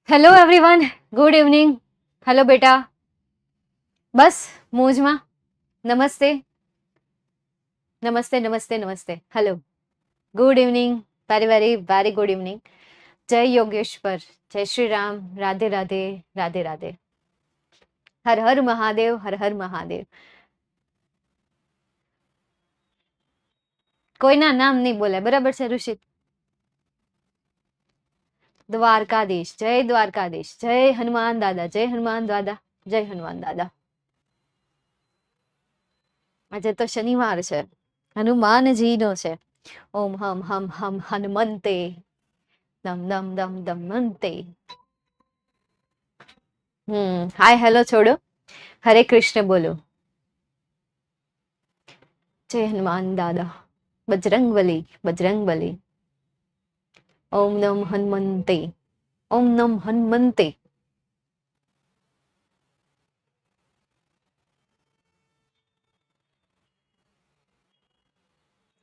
Hello everyone, good evening. Hello બેટા, બસ મોજમાં. નમસ્તે નમસ્તે નમસ્તે નમસ્તે. Hello, good evening, very very very good evening. જય યોગેશ્વર, જય શ્રી રામ, રાધે રાધે, રાધે રાધે. હર હર મહાદેવ, હર હર મહાદેવ. કોઈના નામ નહીં બોલે, બરાબર છે ઋષિત? દ્વારકાધીશ, જય દ્વારકાધીશ, જય હનુમાન દાદા, જય હનુમાન દાદા, જય હનુમાન દાદા. આજે તો શનિવાર છે, હનુમાનજીનો છે. ઓમ હમ હમ હમ હનુમંતે, દમ દમ દમ દમંતે. હાય હેલો છોડો, હરે કૃષ્ણ બોલો. જય હનુમાન દાદા, બજરંગબલી બજરંગબલી. ઓમ નમ હનુમંતે, ઓમ નમ હનુમંતે.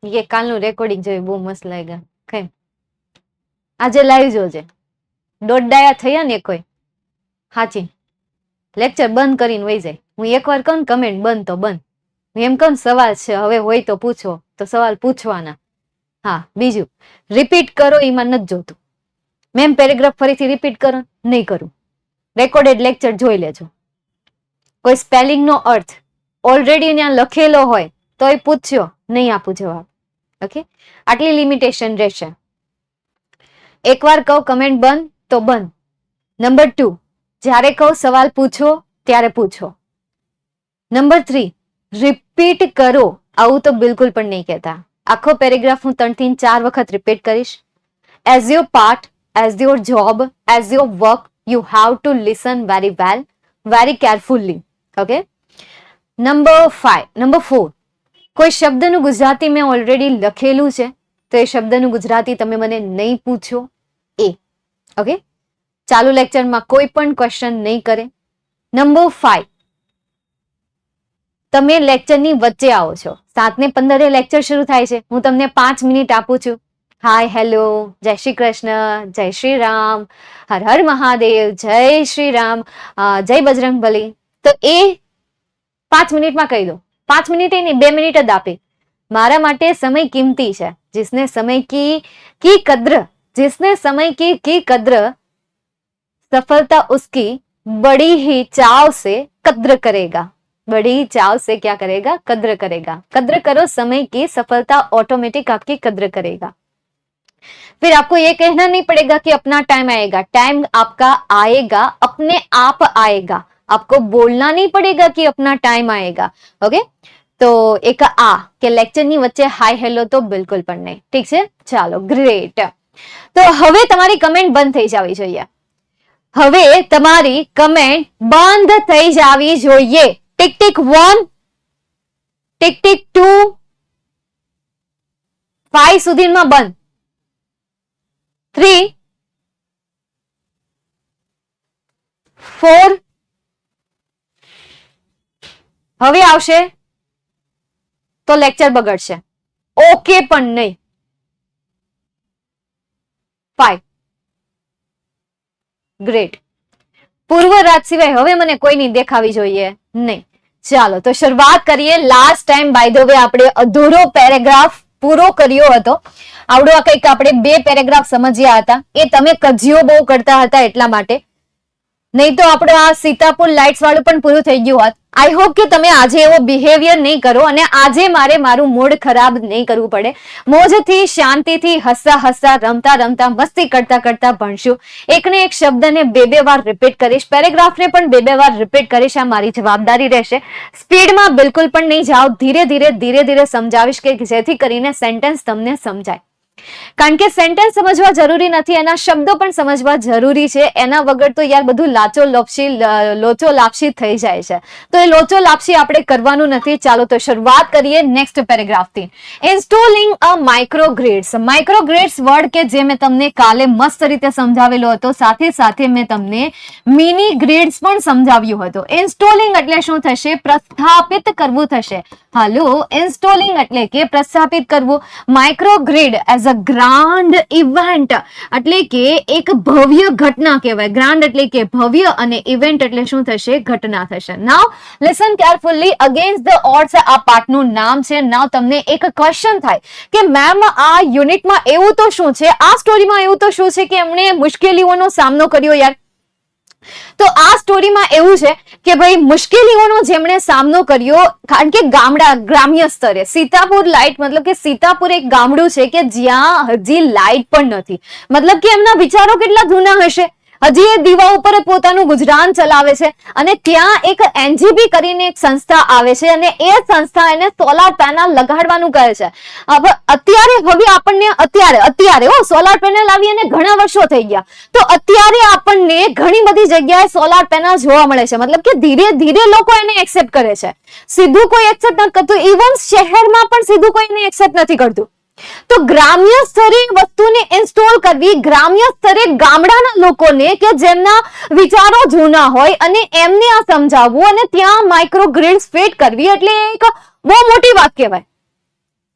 એ કાલનું રેકોર્ડિંગ જોયું, બહુ મસ્ત લાગ્યા. કઈ આજે લાઈવ જોજે. દોડડાયા થયા ને કોઈ હાચી લેક્ચર બંધ કરીને વહી જાય. હું એકવાર કહું કમેન્ટ બંધ તો બંધ. હું એમ કહું સવાલ છે, હવે હોય તો પૂછો, તો સવાલ પૂછવાના. હા, બીજું રિપીટ કરો એમાં નથી જોતું. મેમ પેરેગ્રાફ ફરીથી રિપીટ કરો, નહીં કરું. રેકોર્ડેડ લેક્ચર જોઈ લેજો. કોઈ સ્પેલિંગ નો અર્થ ઓલરેડી ત્યાં લખેલો હોય તો એ પૂછ્યો, નહીં આપું જવાબ. ઓકે, આટલી લિમિટેશન રહેશે. એકવાર કહો કમેન્ટ બંધ તો બંધ. નંબર 2, જ્યારે કહું સવાલ પૂછો ત્યારે પૂછો. નંબર 3, રિપીટ કરો. આવું તો બિલકુલ પણ નહીં કહેતા. આખો પેરેગ્રાફ હું 3 થી 4 વખત રિપીટ કરીશ. As your part, as your job, as your work, you have to listen very well, very carefully. Okay. Number 4, કોઈ શબ્દનું ગુજરાતી મેં ઓલરેડી લખેલું છે તો એ શબ્દનું ગુજરાતી તમે મને નહીં પૂછો. ઓકે, ચાલુ લેક્ચરમાં કોઈ પણ ક્વેશ્ચન નહીં કરે. નંબર 5, તમે લેક્ચરની વચ્ચે આવો છો. 7:15 લેક્ચર શરૂ થાય છે. હું તમને 5 મિનિટ આપું છું. હાય હેલો, જય શ્રી કૃષ્ણ, જય શ્રી રામ, હર હર મહાદેવ, જય શ્રી રામ, જય બજરંગબલી. તો એ 5 મિનિટમાં કહી દો. 5 મિનિટ નહીં, 2 મિનિટ જ આપે. મારા માટે સમય કિંમતી છે. जिसने समय की कद्र, जिसने समय की कद्र, सफलता उसकी बड़ी ही चाव से कद्र करेगा. बड़ी चाव से क्या करेगा? कद्र करेगा. कद्र करो समय की, सफलता ऑटोमेटिक आपकी कद्र करेगा. फिर आपको ये कहना नहीं पड़ेगा कि अपना टाइम आएगा. टाइम आपका आएगा, अपने आप आएगा. आपको बोलना नहीं पड़ेगा कि अपना टाइम आएगा. ओके, તો એક આ કે લેક્ચરની વચ્ચે હાય હેલો તો બિલકુલ પણ નહીં. ઠીક છે, ચાલો, ગ્રેટ. તો હવે તમારી કમેન્ટ બંધ થઈ જવી જોઈએ. હવે તમારી કમેન્ટ બંધ થઈ જવી જોઈએ. ટિક ટિક 1, ટિક ટિક 2, 5 સુધીમાં બંધ. 3, 4, હવે આવશે તો લેક્ચર બગડશે. ઓકે પણ નહીં. 5, ગ્રેટ. પૂર્વ રાત સિવાય હવે મને કોઈની દેખાવી જોઈએ નહીં. ચાલો, તો શરૂઆત કરીએ. Last time by the way આપણે અધૂરો પેરેગ્રાફ પૂરો કર્યો હતો. આવડો કંઈક આપણે 2 પેરેગ્રાફ સમજ્યા હતા. એ તમે કજિયો બહુ કરતા હતા એટલા માટે. નહીં તો આપણે આ સીતાપુર લાઇટ્સ વાળું પણ પૂરું થઈ ગયું હોત. આઈ હોપ કે તમે આજે એવો બિહેવિયર નહીં કરો અને આજે મારે મારું મૂડ ખરાબ નહીં કરવું પડે. મોજથી, શાંતિથી, હસતા હસતા, રમતા રમતા, મસ્તી કરતા કરતા ભણશું. એકને એક શબ્દને 2 વાર રિપીટ કરીશ. પેરેગ્રાફને પણ 2 વાર રિપીટ કરીશ. આ મારી જવાબદારી રહેશે. સ્પીડમાં બિલકુલ પણ નહીં જાઓ. ધીરે ધીરે સમજાવીશ કે જેથી કરીને સેન્ટેન્સ તમને સમજાય. કારણ કે સેન્ટેન્સ સમજવા જરૂરી નથી, એના શબ્દો પણ સમજવા જરૂરી છે. એના વગર તો યાર બધું લોચો લાપસી થઈ જાય છે. તો એ લોચો લાપસી આપણે કરવાનું નથી. ચાલો, તો શરૂઆત કરીએ નેક્સ્ટ પેરેગ્રાફથી. ઇન્સ્ટોલિંગ અ માઇક્રોગ્રિડ્સ. માઇક્રોગ્રિડ્સ વર્ડ કે જે મેં તમને કાલે મસ્ત રીતે સમજાવેલો હતો. સાથે સાથે મેં તમને મિની ગ્રીડ્સ પણ સમજાવ્યું હતું. ઇન્સ્ટોલિંગ એટલે શું થશે? પ્રસ્થાપિત કરવું થશે. હાલો, ઇન્સ્ટોલિંગ એટલે કે પ્રસ્થાપિત કરવું. Microgrid as as a grand event, એટલે કે એક ભવ્ય ઘટના કહેવાય. ગ્રાન્ડ એટલે કે ભવ્ય અને ઇવેન્ટ એટલે શું થશે? ઘટના થશે. Now listen carefully, against the odds આ પાઠનું નામ છે. નાઉ તમને એક ક્વેશ્ચન થાય કે મેમ આ યુનિટમાં એવું તો શું છે, આ સ્ટોરીમાં એવું તો શું છે કે એમણે મુશ્કેલીઓનો સામનો કર્યો યાર? તો આ સ્ટોરીમાં એવું છે કે ભાઈ મુશ્કેલીઓનો જેમણે સામનો કર્યો, કારણ કે ગ્રામ્ય સ્તરે સીતાપુર લાઇટ, મતલબ કે સીતાપુર એક ગામડું છે કે જ્યાં હજી લાઇટ પણ નથી. મતલબ કે એમના વિચારો કેટલા જૂના હશે, હજી એ દીવા ઉપર પોતાનું ગુજરાન ચલાવે છે. અને ત્યાં એક એનજીબી કરીને એક સંસ્થા આવે છે અને એ સંસ્થા એને સોલાર પેનલ લગાડવાનું કહે છે. હવે અત્યારે સોલાર પેનલ આવી અને ઘણા વર્ષો થઈ ગયા, તો અત્યારે આપણને ઘણી બધી જગ્યાએ સોલાર પેનલ જોવા મળે છે. મતલબ કે ધીરે ધીરે લોકો એને એક્સેપ્ટ કરે છે, સીધું કોઈ એક્સેપ્ટ નથી કરતું. ઇવન શહેરમાં પણ સીધું કોઈ એને એક્સેપ્ટ નથી કરતું. તો ગ્રામ્ય સ્તરે વસ્તુને ઇન્સ્ટોલ કરવી, ગ્રામ્ય સ્તરે ગામડાના લોકોને કે જેમના વિચારો જૂના હોય અને એમને આ સમજાવવું અને ત્યાં માઇક્રોગ્રીડ્સ ફિટ કરવી, એટલે એક બહુ મોટી વાત કહેવાય.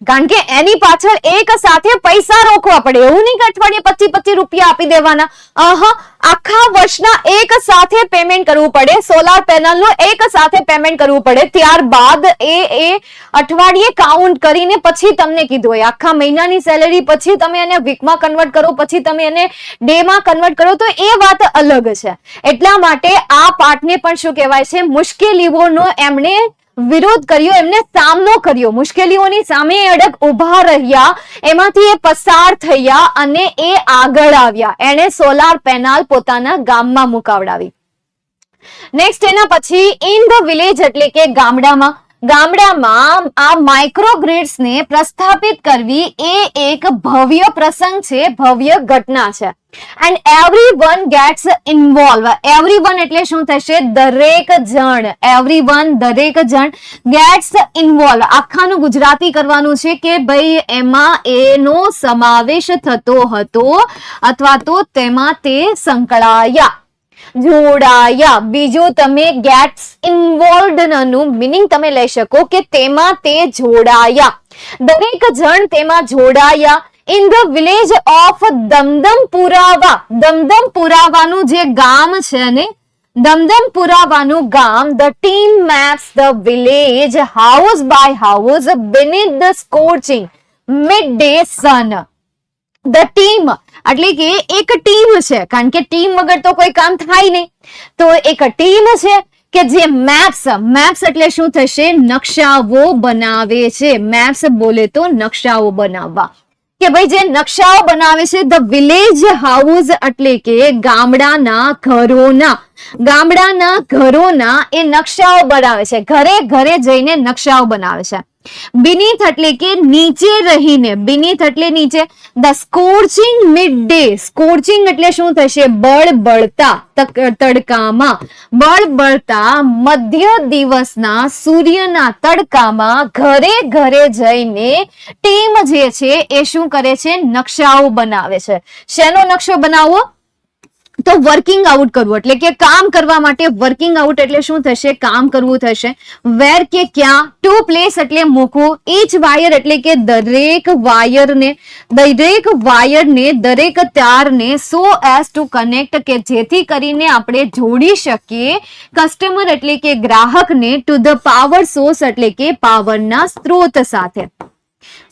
કારણ કે એની પાછળ એક સાથે પૈસા રોકવા પડે. એવું નહીં કે અઠવાડિયે 25-25 રૂપિયા આપી દેવાના. આખા વર્ષના એક સાથે પેમેન્ટ કરવું પડે, સોલાર પેનલનું એક સાથે પેમેન્ટ કરવું પડે. ત્યારબાદ એ અઠવાડિયે કાઉન્ટ કરીને પછી તમને કીધું હોય, આખા મહિનાની સેલેરી પછી તમે એને વીકમાં કન્વર્ટ કરો, પછી તમે એને ડેમાં કન્વર્ટ કરો, તો એ વાત અલગ છે. એટલા માટે આ પાઠને પણ શું કહેવાય છે? મુશ્કેલીઓનો એમણે વિરોધ કર્યો, એમને સામનો કર્યો, મુશ્કેલીઓની સામે અડગ ઉભા રહ્યા, એમાંથી એ પસાર થયા અને એ આગળ આવ્યા. એને સોલાર પેનલ પોતાના ગામમાં મુકાવડાવી. નેક્સ્ટ એના પછી ઇન ધ વિલેજ એટલે કે ગામડામાં આ માઇક્રોગ્રીડ્સ ને પ્રસ્થાપિત કરવી એ એક ભવ્ય પ્રસંગ છે, ભવ્ય ઘટના છે. And everyone gets involve. Everyone એટલે શું થશે? દરેક જણ ગેટ્સ ઇન્વોલ્વ. આખાનું ગુજરાતી કરવાનું છે કે ભાઈ એમાં એનો સમાવેશ થતો હતો અથવા તો તેમાં તે સંકળાયા, જોડાયા. બીજું તમે ગેટ્સ ઇન્વોલ્વડ નું મીનિંગ તમે લઈ શકો કે તેમાં તે જોડાયા, દરેક જણ તેમાં જોડાયા. In the village of Damdampurava. દમદમપુરાવાનું જે ગામ છે ને, દમદમપુરાવાનું ગામ, the team maps the village house by house beneath the scorching midday sun. The team એટલે કે એક ટીમ છે, કારણ કે ટીમ વગર તો કોઈ કામ થાય નહીં. તો એક ટીમ છે કે જે મેપ્સ એટલે શું થશે? નકશાઓ બનાવે છે. મેપ્સ બોલે તો નકશાઓ બનાવવા, કે ભાઈ જે નકશાઓ બનાવે છે. ધ વિલેજ હાઉસ એટલે કે ગામડાના ઘરોના એ નકશાઓ બનાવે છે, ઘરે ઘરે જઈને નકશાઓ બનાવે છે. beneath એટલે કે નીચે રહીને, beneath એટલે નીચે. The સ્કોર્ચિંગ midday. સ્કોર્ચિંગ એટલે શું થશે? બળબળતા તડકામાં, બળબળતા મધ્ય દિવસના સૂર્યના તડકામાં ઘરે ઘરે જઈને ટીમ જે છે એ શું કરે છે? નકશાઓ બનાવે છે. શેનો નકશો બનાવવો? તો વર્કિંગ આઉટ કરવું, એટલે કે કામ કરવા માટે. વર્કિંગ આઉટ એટલે શું થશે? કામ કરવું થશે. વેર કે ક્યાં. ટુ પ્લેસ એટલે મૂકવું. ઈચ વાયર એટલે કે દરેક વાયરને, દરેક તારને, સો એઝ ટુ કનેક્ટ કે જેથી કરીને આપણે જોડી શકીએ કસ્ટમર એટલે કે ગ્રાહકને, ટુ ધ પાવર સોર્સ એટલે કે પાવરના સ્ત્રોત સાથે.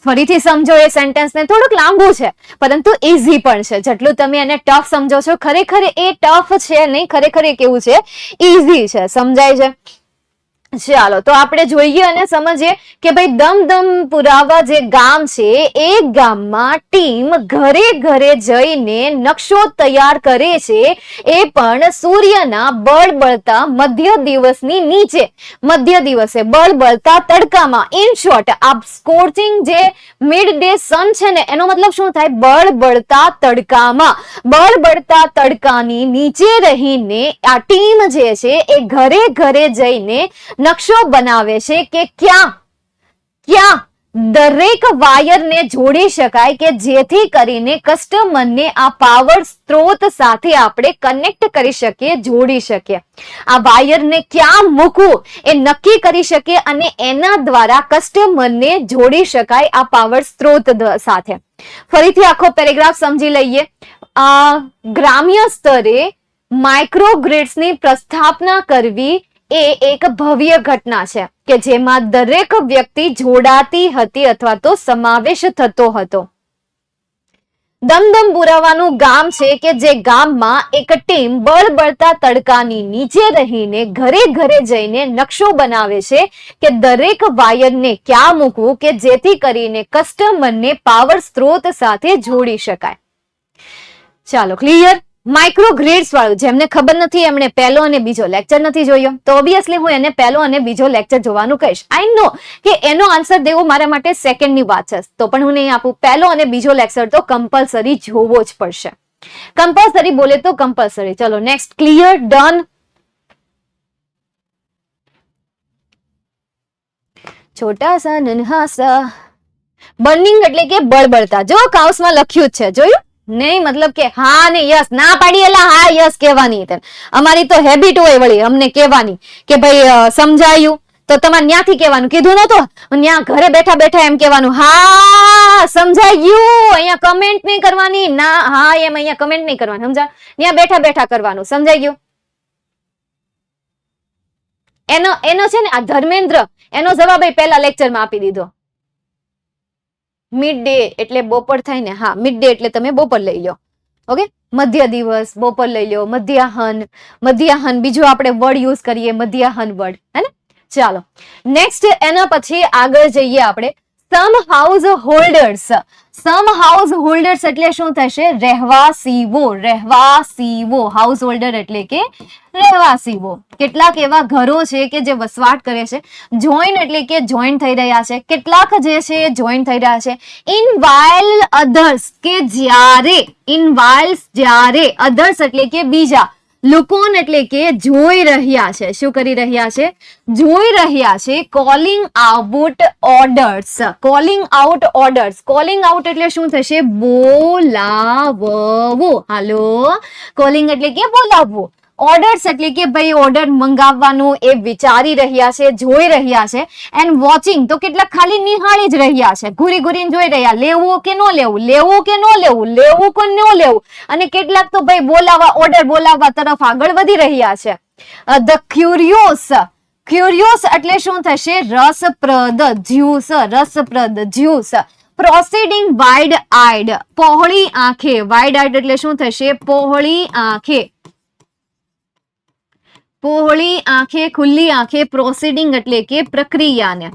ફરીથી સમજો એ સેન્ટેન્સ ને, થોડુંક લાંબુ છે પરંતુ ઈઝી પણ છે. જેટલું તમે એને ટફ સમજો છો, ખરેખર એ ટફ છે નહીં, ખરેખર એ કેવું છે? ઈઝી છે. સમજાય છે? ચાલો તો આપણે જોઈએ અને સમજીએ કે ભાઈ દમદમપુરાવા જે ગામ છે એ ગામમાં ટીમ ઘરે ઘરે જઈને નકશો તૈયાર કરે છે, એ પણ સૂર્યના બળબળતા મધ્ય દિવસની નીચે, મધ્ય દિવસે બળબળતા તડકામાં. ઇન શોર્ટ, આ સ્કોર્ચિંગ જે મિડ ડે સન છે ને, એનો મતલબ શું થાય? બળબળતા તડકામાં, બળબળતા તડકાની નીચે રહીને આ ટીમ જે છે એ ઘરે ઘરે જઈને નકશો બનાવે છે કે ક્યાં દરેક વાયરને જોડી શકાય કે જેથી કરીને કસ્ટમરને આ પાવર સ્ત્રોત સાથે આપણે કનેક્ટ કરી શકીએ, જોડી શકીએ. આ વાયરને ક્યાં મૂકવું એ નક્કી કરી શકીએ અને એના દ્વારા કસ્ટમરને જોડી શકાય આ પાવર સ્ત્રોત સાથે. ફરીથી આખો પેરેગ્રાફ સમજી લઈએ. ગ્રામ્ય સ્તરે માઇક્રોગ્રિડ્સની પ્રસ્થાપના કરવી એ એક ભવ્ય ઘટના છે કે જેમાં દરેક વ્યક્તિ જોડાતી હતી અથવા તો સમાવેશ થતો હતો. દમદમપુરાવાનું ગામ છે કે જે ગામમાં એક ટીમ બળબળતા તડકાની નીચે રહીને ઘરે ઘરે જઈને નકશો બનાવે છે કે દરેક વાયરને ક્યાં મૂકવું કે જેથી કરીને કસ્ટમરને પાવર સ્ત્રોત સાથે જોડી શકાય. ચાલો, ક્લિયર? માઇક્રોગ્રિડ્સ વાળું જેમને ખબર નથી એમણે પહેલો અને બીજો લેક્ચર નથી જોયો તો ઓબ્વિયસલી હું એને પહેલો અને બીજો લેક્ચર જોવાનું કહીશ. આઈ નો કે એનો આન્સર દેવો મારા માટે સેકન્ડની વાત છે, તો પણ હું નહીં આપું. પહેલો અને બીજો લેક્ચર તો કમ્પલસરી જોવો જ પડશે. કમ્પલસરી બોલે તો કમ્પલસરી. ચલો નેક્સ્ટ. ક્લિયર? ડન? છોટા સા નન્હા સા. બર્નિંગ એટલે કે બળબળતા. જો કાઉસમાં લખ્યું જ છે, જોયું? નહીં મતલબ કે હા ને યસ ના પાડી એટલે હા યસ કહેવાની. અમારી તો હેબિટ હોય વળી અમને કહેવાની કે ભાઈ સમજાયું તો તમારે ત્યાંથી કહેવાનું. કીધું નતું ત્યાં ઘરે બેઠા બેઠા એમ કહેવાનું હા સમજાઈ ગયું. અહીંયા કમેન્ટ નહીં કરવાની ના હા એમ અહીંયા કમેન્ટ નહીં કરવાની. સમજા? ત્યાં બેઠા બેઠા કરવાનું. સમજાઈ ગયું? એનો છે ને આ ધર્મેન્દ્ર એનો જવાબ પહેલા લેક્ચરમાં આપી દીધો. મિડ ડે એટલે બપોર થાય ને. હા, મિડ ડે એટલે તમે બપોર લઈ લો. ઓકે, મધ્ય દિવસ બપોર લઈ લો. મધ્યાહન, મધ્યાહન બીજો આપણે વર્ડ યુઝ કરીએ મધ્યાહન વર્ડ, હે ને? ચાલો નેક્સ્ટ. એના પછી આગળ જઈએ આપણે. સમ હાઉસ હોલ્ડર્સ. સમ હાઉસ હોલ્ડર્સ એટલે શું થશે? રહેવાસીઓ. રહેવાસીઓ. હાઉસ હોલ્ડર એટલે કે રહેવાસીઓ. કેટલાક એવા ઘરો છે કે જે વસવાટ કરે છે. જોઈન એટલે કે જોઈન થઈ રહ્યા છે. કેટલાક જે છે એ જોઈન થઈ રહ્યા છે. ઇન વાઇલ અધર્સ કે જ્યારે. ઇન વાઇલ્સ જ્યારે. અધર્સ એટલે કે બીજા. લુકોન એટલે કે જોઈ રહ્યા છે. શું કરી રહ્યા છે? જોઈ રહ્યા છે. Calling out orders. Calling out orders. Calling out એટલે શું થશે? બોલાવવું. હાલો, કોલિંગ એટલે કે બોલાવવું. ઓર્ડર્સ એટલે કે ભાઈ ઓર્ડર મંગાવવાનું એ વિચારી રહ્યા છે, જોઈ રહ્યા છે. એન્ડ વોચિંગ તો કેટલાક ખાલી નિહાળી જ રહ્યા છે, ઘૂરી ઘૂરીને જોઈ રહ્યા, લેવું કે ન લેવું, લેવું કે ન લેવું, લેવું કે ન લેવું. અને કેટલાક તો ભાઈ બોલાવવા, ઓર્ડર બોલાવવા તરફ આગળ વધી રહ્યા છે. ધ ક્યુરિયોસ. ક્યુરિયોસ એટલે શું થશે? રસપ્રદ. જ્યુસ. રસપ્રદ જ્યુસ. Proceeding wide eyed. પહોળી આંખે. વાઇડ આઈડ એટલે શું થશે? પહોળી આંખે. પહોળી આંખે, ખુલ્લી આંખે. પ્રોસીડિંગ એટલે કે પ્રક્રિયાને.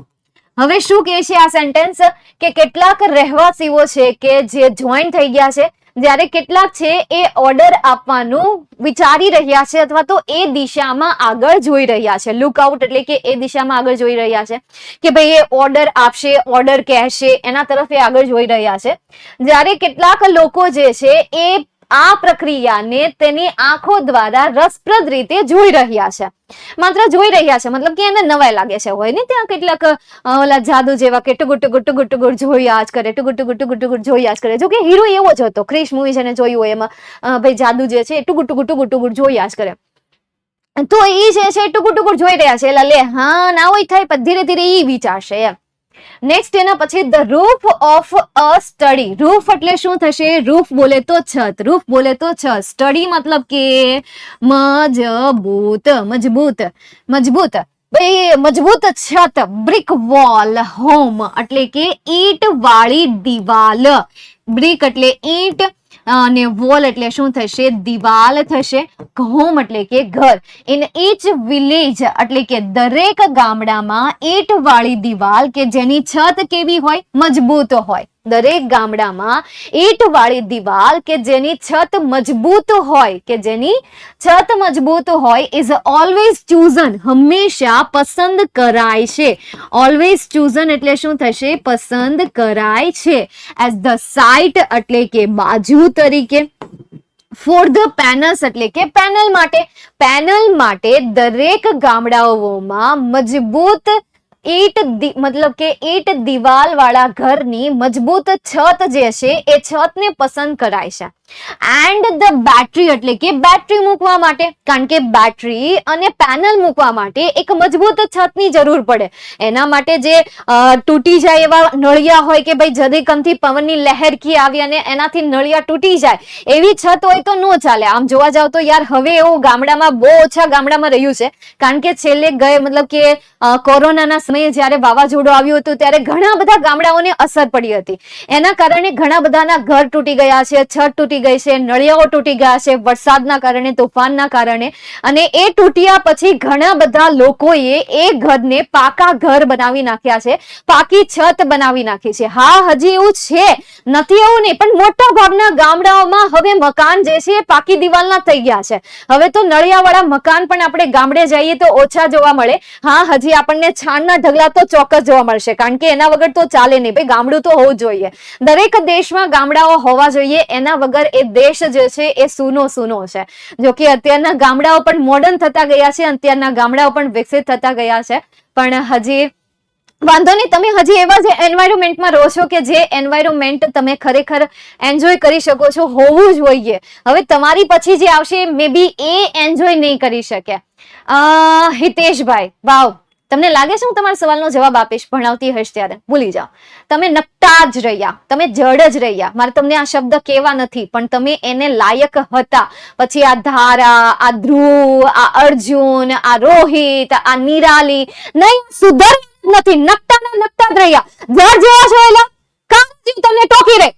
હવે શું કહે છે આ સેન્ટેન્સ? કે કેટલાક રહેવાસીઓ છે કે જે જોઈન થઈ ગયા છે, જ્યારે કેટલાક છે એ ઓર્ડર આપવાનું વિચારી રહ્યા છે અથવા તો એ દિશામાં આગળ જોઈ રહ્યા છે. લુકઆઉટ એટલે કે એ દિશામાં આગળ જોઈ રહ્યા છે કે ભાઈ એ ઓર્ડર આપશે, ઓર્ડર કહેશે, એના તરફ એ આગળ જોઈ રહ્યા છે. જ્યારે કેટલાક લોકો જે છે એ આ પ્રક્રિયાને તેની આંખો દ્વારા રસપ્રદ રીતે જોઈ રહ્યા છે. માત્ર જોઈ રહ્યા છે મતલબ કે એને નવાઈ લાગે છે. હોય ને ત્યાં કેટલાક ઓલા જાદુ જેવા કે ટુગુર ટુગુર ટુગુર ટુગુર જોયા જ કરે, ટુગુર ટુગુર ટુગુર ટુગુર જોયા જ કરે. જો કે હીરો એવો જ હતો. ક્રિશ મૂવી છે ને જોયું હોય એમાં ભાઈ જાદુ જે છે ટુગુર ટુગુર ટુગુર ટુગુર જોયા જ કરે. તો એ જે છે ટુકુર ટુકુર જોઈ રહ્યા છે. એટલે લે હા ના હોય થાય પણ ધીરે ધીરે એ વિચારશે એમ. નેક્સ્ટ એના પછી the roof of a study. Roof એટલે શું થશે? રૂફ બોલે તો છત. રૂફ બોલે તો છત. સ્ટડી મતલબ કે મજબૂત. મજબૂત. મજબૂત ભાઈ મજબૂત છત. Brick wall. હોમ એટલે કે ઈંટ વાળી દિવાલ. બ્રિક એટલે ઈંટ અને વોલ એટલે શું થશે? દિવાલ થશે. હોમ એટલે કે ઘર. ઇન ઈચ વિલેજ એટલે કે દરેક ગામડામાં ઈંટ વાળી દિવાલ કે જેની છત કેવી હોય? મજબૂત હોય. દરેક ગામડામાં ઈંટ વાળી દિવાલ કે જેની છત મજબૂત હોય, કે જેની છત મજબૂત હોય ઇઝ ઓલવેઝ ચૂઝન. હંમેશા પસંદ કરાય છે. ઓલવેઝ ચૂઝન એટલે શું થશે? પસંદ કરાય છે. એઝ ધ સાઇટ એટલે કે બાજુ તરીકે. ફોર ધ પેનલ્સ એટલે કે પેનલ માટે. પેનલ માટે દરેક ગામડાઓમાં મજબૂત મતલબ કે ઈટ દિવાલ વાળા ઘરની મજબૂત છત જે છે એ છતને પસંદ કરાય છે. એન્ડ ધ બેટરી એટલે કે બેટરી મૂકવા માટે, કારણ કે બેટરી અને પેનલ મૂકવા માટે એક મજબૂત છતની જરૂર પડે. એના માટે જે તૂટી જાય એવા નળિયા હોય કે ભાઈ જદી કમથી પવનની લહેરકી આવી અને એનાથી નળિયા તૂટી જાય એવી છત હોય તો નો ચાલે. આમ જોવા જાવ તો યાર હવે એવું ગામડામાં બહુ ઓછા ગામડામાં રહ્યું છે, કારણ કે છેલ્લે મતલબ કે કોરોનાના સમયે જ્યારે વાવાઝોડું આવ્યું હતું ત્યારે ઘણા બધા ગામડાઓને અસર પડી હતી. એના કારણે ઘણા બધાના ઘર તૂટી ગયા છે, છત તૂટી ગઈ છે, નળિયાઓ તૂટી ગયા છે વરસાદના કારણે, તોફાનના કારણે. અને એ તૂટ્યા પછી ઘણા બધા લોકોએ એ ઘરને પાકા ઘર બનાવી નાખ્યા છે, પાકી છત બનાવી નાખી છે. હા, હજી એવું છે, નથી એવું નહીં, પણ મોટા ભાગના ગામડાઓમાં હવે મકાન જે છે એ પાકી દિવાલના થઈ ગયા છે. હવે તો નળિયાવાળા મકાન પણ આપણે ગામડે જઈએ તો ઓછા જોવા મળે. હા, હજી આપણને છાણના ઢગલા તો ચોક્કસ જોવા મળશે, કારણ કે એના વગર તો ચાલે નહીં ભાઈ, ગામડું તો હોવું જોઈએ. દરેક દેશમાં ગામડાઓ હોવા જોઈએ, એના વગર એ દેશ જે છે એ સૂનો સૂનો છે. જો કે અત્યારના ગામડાઓ પણ મોડર્ન થતા ગયા છે, અત્યારના ગામડાઓ પણ વિકસિત થતા ગયા છે, પણ હજી વાંધો નહીં. તમે હજી એવા જે એન્વાયરમેન્ટમાં રહો છો કે જે એન્વાયરમેન્ટ તમે ખરેખર એન્જોય કરી શકો છો, હોવું જોઈએ. હવે તમારી પછી જે આવશે મે બી એ એન્જોય નહીં કરી શકે. હિતેશભાઈ, વાવ, તમને લાગે છે હું તમારા સવાલનો જવાબ આપીશ ભણાવતી હશ ત્યારે? ભૂલી જાઓ, તમે નકટા જ રહ્યા, તમે જડ જ રહ્યા. મારે તમને આ શબ્દ કહેવા નથી, પણ તમે એને લાયક હતા. પછી આ ધારા, આ ધ્રુવ, આ અર્જુન, આ રોહિત, આ નિરાલી, નહીં સુધર નથી, નકટા નકટા જ રહ્યા. જડ જેવા છો એલા કામ તમને ટોકી રે.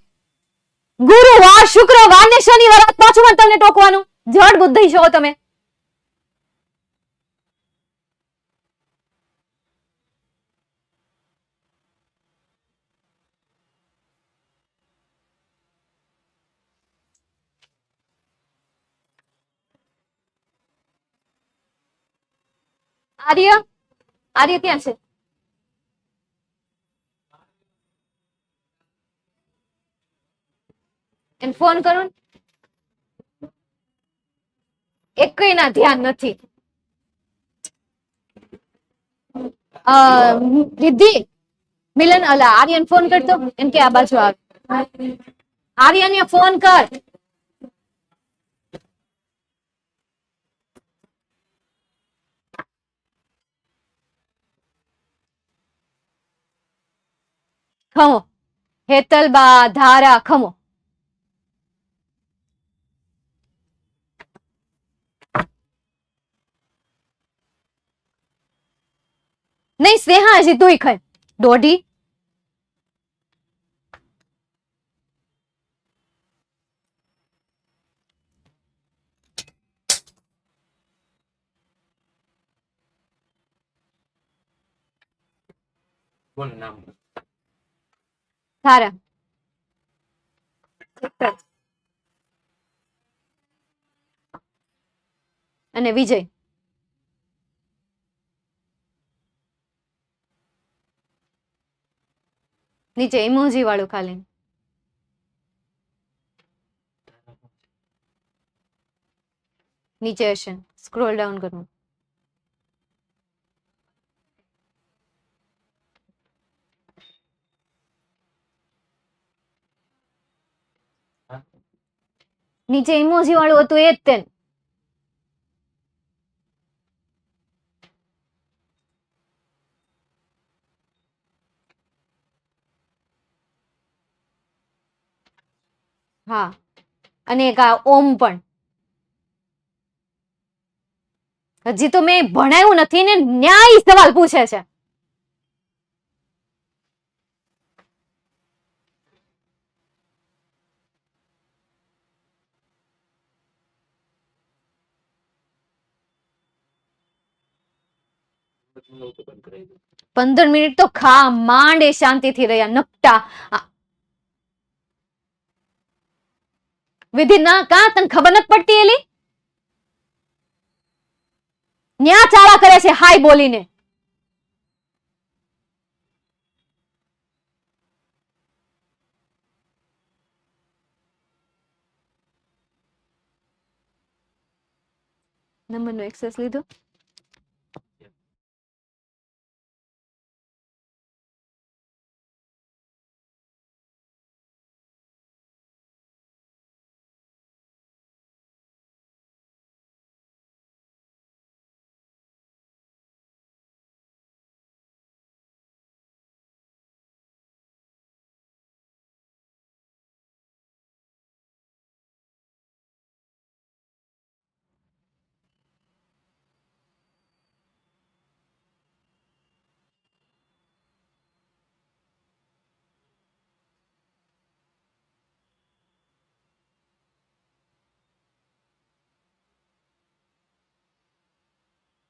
ગુરુવાર, શુક્રવાર ને શનિવાર પાછું પણ તમને ટોકવાનું. જડ બુદ્ધિ છો તમે. આર્ય, આર્ય ક્યાં છે? એને ફોન કરું. એકઈ ના ધ્યાન નથી. રિદ્ધિ, મિલન, અલા આર્યન ફોન કરતો, એમ કે આ બાજુ આવે. આર્યન ફોન કર. ખમો, હેતલબા, ધારા, ખમો. નહીં સ્નેહા, હજી તુંય ખાય. દોઢી. ધારા અને વિજય. નીચે ઇમોજી વાળું ખાલી. નીચે હશે, સ્ક્રોલ ડાઉન કરવું. નીચે ઇમોજી વાળું હતું એ જ તે. હા, અને એક આ ઓમ પણ. હજી તો મેં ભણાયું નથી ને ન્યાય સવાલ પૂછે છે. પંદર મિનિટ તો ખા માંડ એ શાંતિથી રહ્યા નકટા. વિધિ ના કા તને ખબર નથી પડતી એલી? ન્યા ચાળા કરે છે હાય બોલીને. નંબરનો એક્સેસ લીધો.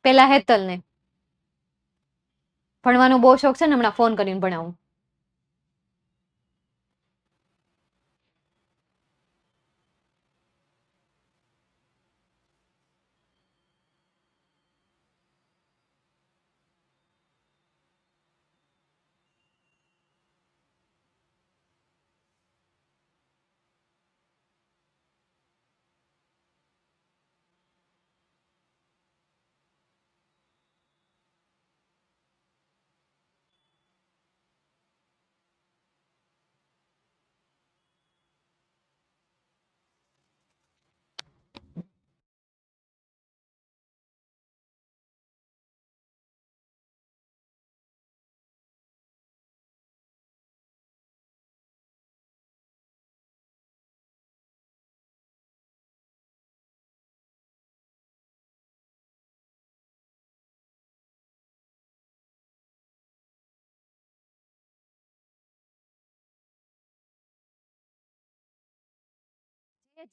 પેલા હેતલ ને ભણવાનો બહુ શોખ છે ને, હમણાં ફોન કરીને ભણાવું.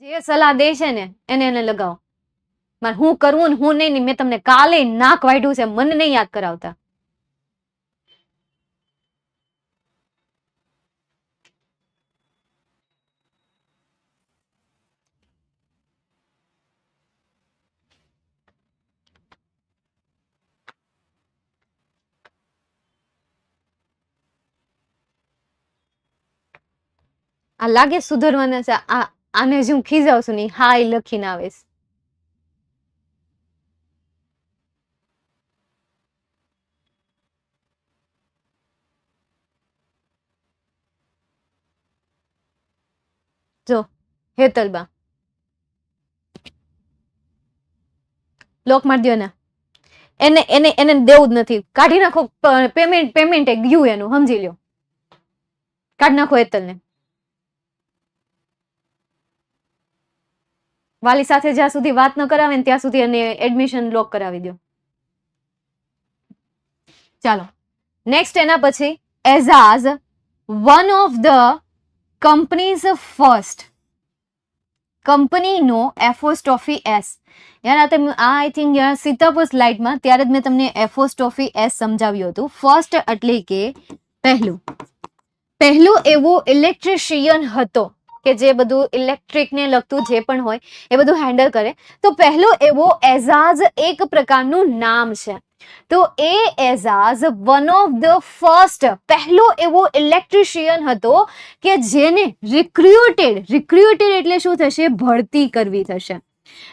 જે સલાહ દે છે ને એને એને લગાવો. મારે હું કરવું ને હું નહીં, મેં તમને કાલે નાક વાઢ્યું છે, મને નહીં યાદ કરાવતા. આ લાગે સુધરવાના છે. આને જ હું ખીજાવશું ને હા એ લખીને આવેશ. જો હેતલબા લોક મારી દો ને, એને એને એને દેવું જ નથી. કાઢી નાખો. પેમેન્ટ ગયું એનું, સમજી લ્યો. કાઢી નાખો હેતલને. વાલી સાથે જ્યાં સુધી વાત ન કરાવે ને ત્યાં સુધી એને એડમિશન લોક કરાવી દો. ચાલો નેક્સ્ટ એના પછી Ejaz one of the companies first. કંપનીનો એફોસ્ટોફી એસ. યાર આઈ થિંક યાર સીતાપુર સ્લાઇડમાં ત્યારે જ મેં તમને એફોસ્ટોફી એસ સમજાવ્યું હતું. ફર્સ્ટ એટલે કે પહેલું એવું ઇલેક્ટ્રિશિયન હતો કે જે બધું ઇલેક્ટ્રિકને લગતું જે પણ હોય એ બધું હેન્ડલ કરે. તો પહેલું એવો એઝાઝ એક પ્રકારનું નામ છે. તો એ Ejaz one of the first પહેલો એવો ઇલેક્ટ્રિશિયન હતો કે જેને રિક્રુટેડ એટલે શું થશે? ભરતી કરવી થશે.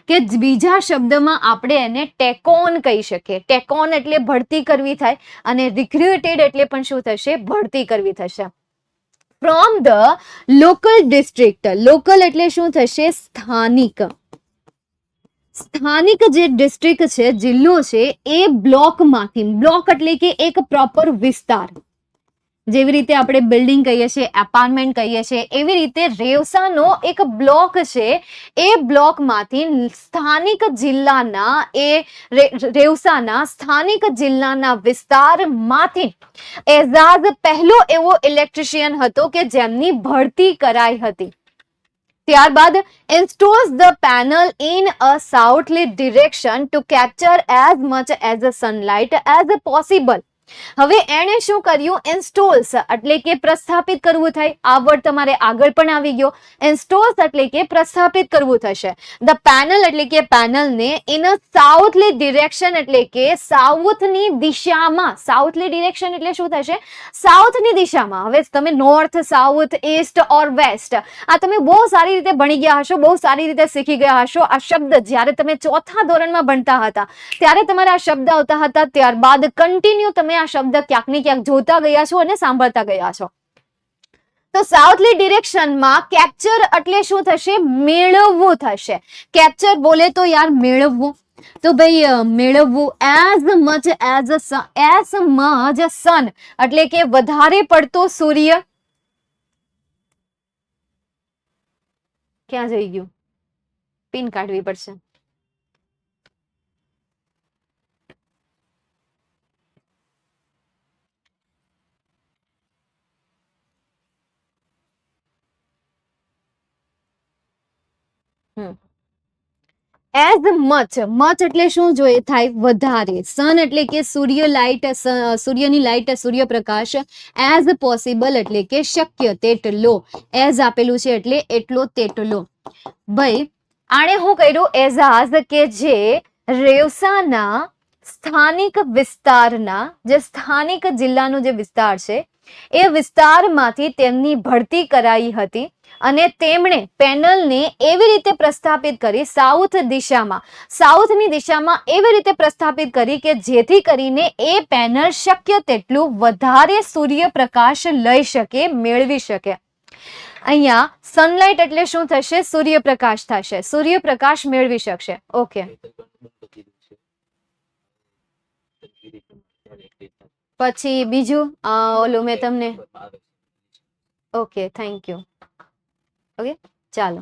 કે બીજા શબ્દમાં આપણે એને ટેકોન કહી શકીએ. ટેકોન એટલે ભરતી કરવી થાય અને રિક્રુટેડ એટલે પણ શું થશે? ભરતી કરવી થશે. From the local district. Local એટલે શું થશે? સ્થાનિક. સ્થાનિક જે ડિસ્ટ્રિક્ટ છે, જિલ્લો છે, એ બ્લોકમાંથી. બ્લોક એટલે કે એક પ્રોપર વિસ્તાર. જેવી રીતે આપણે બિલ્ડિંગ કહીએ છીએ, એપાર્ટમેન્ટ કહીએ છીએ, એવી રીતે રેવસાનો એક બ્લોક છે. એ બ્લોકમાંથી સ્થાનિક જિલ્લાના રેવસાના સ્થાનિક જિલ્લાના વિસ્તારમાંથી એઝાઝ પહેલો એવો ઇલેક્ટ્રિશિયન હતો કે જેમની ભરતી કરાઈ હતી. ત્યારબાદ installs the panel in a southerly direction to capture as much as the sunlight as possible. હવે એણે શું કર્યું? ઇન્સ્ટોલ્સ એટલે કે પ્રસ્થાપિત કરવું થાય. આ વર્ડ તમારે આગળ પણ આવી ગયો. ઇન્સ્ટોલ્સ એટલે કે પ્રસ્થાપિત કરવું થશે. ધ પેનલ એટલે કે પેનલને ઇન અ સાઉથલી ડિરેક્શન એટલે કે સાઉથની દિશામાં. સાઉથલી ડિરેક્શન એટલે શું થશે? સાઉથની દિશામાં. હવે તમે નોર્થ, સાઉથ, ઈસ્ટ ઓર વેસ્ટ આ તમે બહુ સારી રીતે ભણી ગયા હશો, બહુ સારી રીતે શીખી ગયા હશો. આ શબ્દ જ્યારે તમે ચોથા ધોરણમાં ભણતા હતા ત્યારે તમારે આ શબ્દ આવતા હતા. ત્યારબાદ કન્ટિન્યુ તમે આ શબ્દ ક્યાંક ને ક્યાંક જોતા ગયા છો અને સાંભળતા ગયા છો. તો સાઉથલી ડિરેક્શનમાં કેપ્ચર એટલે શું થશે? મેળવવું થશે. કેપ્ચર બોલે તો યાર મેળવવું. તો ભાઈ મેળવવું. એઝ મચ સન એટલે કે વધારે પડતો સૂર્ય. ક્યાં જઈ ગયું? પિન કાઢવી પડશે. એઝ મચ એટલે શું જોઈએ થાય વધારે, સન એટલે કે સૂર્ય લાઇટ, સૂર્યની લાઇટ, સૂર્યપ્રકાશ, એઝ પોસિબલ એટલે કે શક્ય તેટલો, એઝ આપેલું છે એટલે એટલો તેટલો. ભાઈ આણે હું કર્યું એઝાઝ કે જે રેવસાના સ્થાનિક વિસ્તારના, જે સ્થાનિક જિલ્લાનો જે વિસ્તાર છે એ વિસ્તારમાંથી તેમની ભરતી કરાઈ હતી અને તેમણે પેનલને એવી રીતે પ્રસ્થાપિત કરી સાઉથની દિશામાં એવી રીતે પ્રસ્થાપિત કરી કે જેથી કરીને એ પેનલ શક્ય તેટલું વધારે સૂર્યપ્રકાશ લઈ શકે, મેળવી શકે. અહીંયા સનલાઇટ એટલે શું થશે? સૂર્યપ્રકાશ થશે, સૂર્યપ્રકાશ મેળવી શકશે. ઓકે, પછી બીજું ઓલું મેં તમને, ઓકે થેન્ક યુ. ઓકે ચાલો,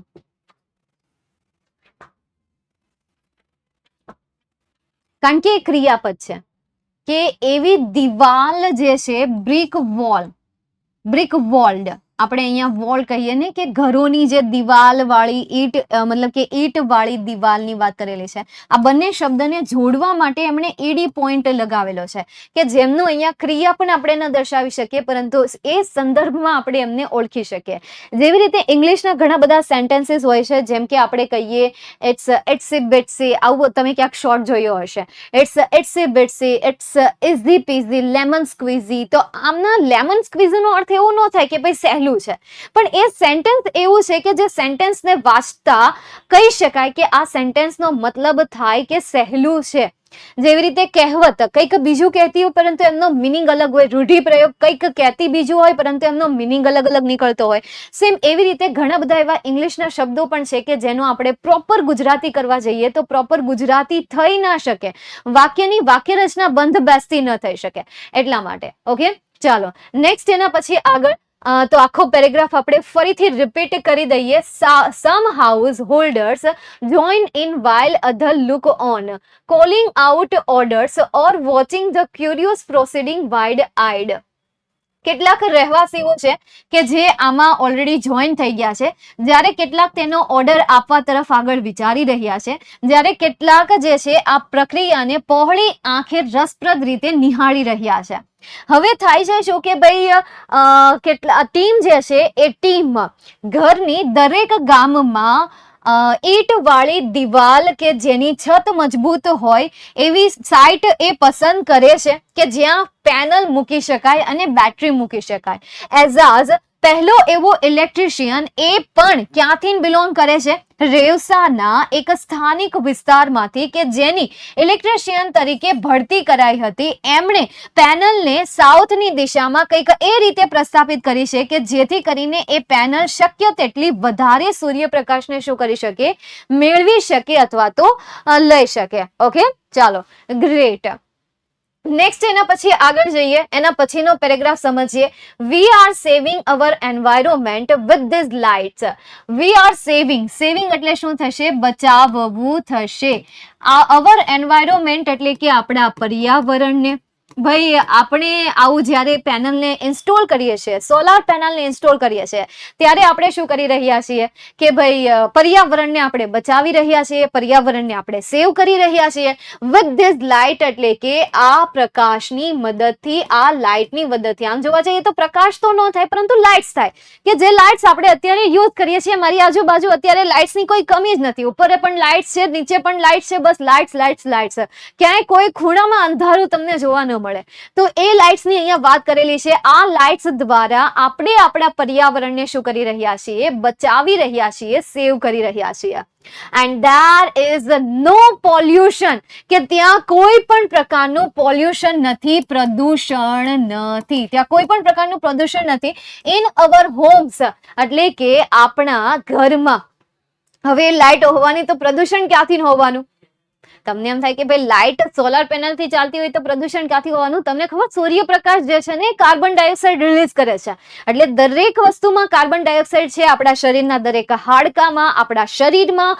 કારણ કે એ ક્રિયાપદ છે કે એવી દિવાલ જે છે બ્રિક વોલ્ડ, આપણે અહીંયા વોલ કહીએ ને કે ઘરોની જે દિવાલ વાળી ઈટ, મતલબ કે ઈટ વાળી દિવાલની વાત કરેલી છે. આ બંને શબ્દને જોડવા માટે એમણે ઈડી પોઈન્ટ લગાવેલો છે કે જેમનું અહીંયા ક્રિયા પણ આપણે ન દર્શાવી શકીએ પરંતુ એ સંદર્ભમાં આપણે એમને ઓળખી શકીએ. જેવી રીતે ઇંગ્લિશના ઘણા બધા સેન્ટેન્સીસ હોય છે, જેમ કે આપણે કહીએ ઇટ્સી બિટ્સી, આવું તમે ક્યાંક શોર્ટ જોયો હશે, ઇટ્સી બિટ્સી, ઇટ્સ ઇઝી પીઝી, લેમન સ્ક્વીઝી. તો આમના લેમન સ્ક્વીઝીનો અર્થ એવો ન થાય કે ભાઈ સહેલું છે, પણ એ સેન્ટેન્સ એવું છે કે જે સેન્ટેન્સને વાંચતા કહી શકાય કે આ સેન્ટેન્સનો મતલબ થાય કે સહેલું છે. જેવી રીતે કહેવત કંઈક બીજું કહેતી હોય પરંતુ એમનો મિનિંગ અલગ હોય, રૂઢિપ્રયોગ કંઈક કહેતી બીજું હોય પરંતુ એમનો મિનિંગ અલગ અલગ નીકળતો હોય. સેમ એવી રીતે ઘણા બધા એવા ઇંગ્લિશના શબ્દો પણ છે કે જેનો આપણે પ્રોપર ગુજરાતી કરવા જઈએ તો પ્રોપર ગુજરાતી થઈ ના શકે, વાક્યની વાક્ય રચના બંધ બેસતી ન થઈ શકે. એટલા માટે ઓકે ચાલો નેક્સ્ટ એના પછી આગળ તો આખો પેરેગ્રાફ આપણે ફરીથી રિપીટ કરી દઈએ. Some householders join in while other look on, calling out orders or watching the curious proceeding wide-eyed. કેટલાક રહેવાસીઓ છે કે જે આમાં ઓલરેડી જોઈન થઈ ગયા છે, જ્યારે કેટલાક તેનો ઓર્ડર આપવા તરફ આગળ વિચારી રહ્યા છે, જ્યારે કેટલાક જે છે આ પ્રક્રિયાને પહોળી આંખે રસપ્રદ રીતે નિહાળી રહ્યા છે. હવે થાય છે શું કે ભાઈ કેટલા ટીમ જે છે એ ટીમ ઘરની દરેક ગામમાં ઈટ વાળી દિવાલ કે જેની છત મજબૂત હોય એવી સાઇટ એ પસંદ કરે છે કે જ્યાં પેનલ મૂકી શકાય અને બેટરી મૂકી શકાય. એઝાઝ પહેલો એવો ઇલેક્ટ્રિશિયન એ પણ ક્યાંથી બિલોંગ કરે છે? રેવસાના એક સ્થાનિક વિસ્તારમાંથી કે જેની ઇલેક્ટ્રિશિયન તરીકે ભરતી કરાઈ હતી. એમણે પેનલને સાઉથની દિશામાં કંઈક એ રીતે પ્રસ્થાપિત કરી છે કે જેથી કરીને એ પેનલ શક્ય તેટલી વધારે સૂર્યપ્રકાશને શું કરી શકે? મેળવી શકે અથવા તો લઈ શકે. ઓકે ચાલો ગ્રેટ. નેક્સ્ટ એના પછી આગળ જઈએ, એના પછીનો પેરેગ્રાફ સમજીએ. We are saving our environment with these lights. We are saving એટલે શું થશે? બચાવવું થશે. આ અવર એન્વાયરમેન્ટ એટલે કે આપણા પર્યાવરણને. ભાઈ આપણે આવું જ્યારે પેનલને ઇન્સ્ટોલ કરીએ છીએ, સોલાર પેનલને ઇન્સ્ટોલ કરીએ છીએ, ત્યારે આપણે શું કરી રહ્યા છીએ કે ભાઈ પર્યાવરણને આપણે બચાવી રહ્યા છીએ, પર્યાવરણને આપણે સેવ કરી રહ્યા છીએ. વિથ ધીસ લાઇટ એટલે કે આ પ્રકાશની મદદથી, આ લાઇટની મદદથી. આમ જોવા જઈએ તો પ્રકાશ તો ન થાય પરંતુ લાઇટ્સ થાય કે જે લાઇટ્સ આપણે અત્યારે યુઝ કરીએ છીએ. મારી આજુબાજુ અત્યારે લાઇટ્સની કોઈ કમી જ નથી, ઉપર પણ લાઇટ્સ છે, નીચે પણ લાઇટ્સ છે, બસ લાઇટ્સ લાઇટ્સ લાઇટ્સ. ક્યાંય કોઈ ખૂણામાં અંધારું તમને જોવા ન મળે. તો એ લાઇટ્સની અહીંયા વાત કરેલી છે. આ લાઇટ્સ દ્વારા આપણે આપણા પર્યાવરણને શું કરી રહ્યા છીએ? બચાવી રહ્યા છીએ, સેવ કરી રહ્યા છીએ. And there is no pollution, કે ત્યાં કોઈ પણ પ્રકારનું પોલ્યુશન નથી, પ્રદૂષણ નથી, ત્યાં કોઈ પણ પ્રકારનું પ્રદૂષણ નથી. ઇન અવર હોમ્સ એટલે કે આપણા ઘરમાં. હવે લાઇટ હોવાની તો પ્રદૂષણ ક્યાંથી હોવાનું? તમને એમ થાય કે ભાઈ લાઇટ સોલાર પેનલ થી ચાલતી હોય તો પ્રદૂષણ ક્યાંથી હોવાનું? તમને ખબર સૂર્યપ્રકાશ જે છે ને કાર્બન ડાયોક્સાઇડ રિલીઝ કરે છે. એટલે દરેક વસ્તુમાં કાર્બન ડાયોક્સાઇડ છે. આપણા શરીરના દરેક હાડકામાં, આપણા શરીરમાં,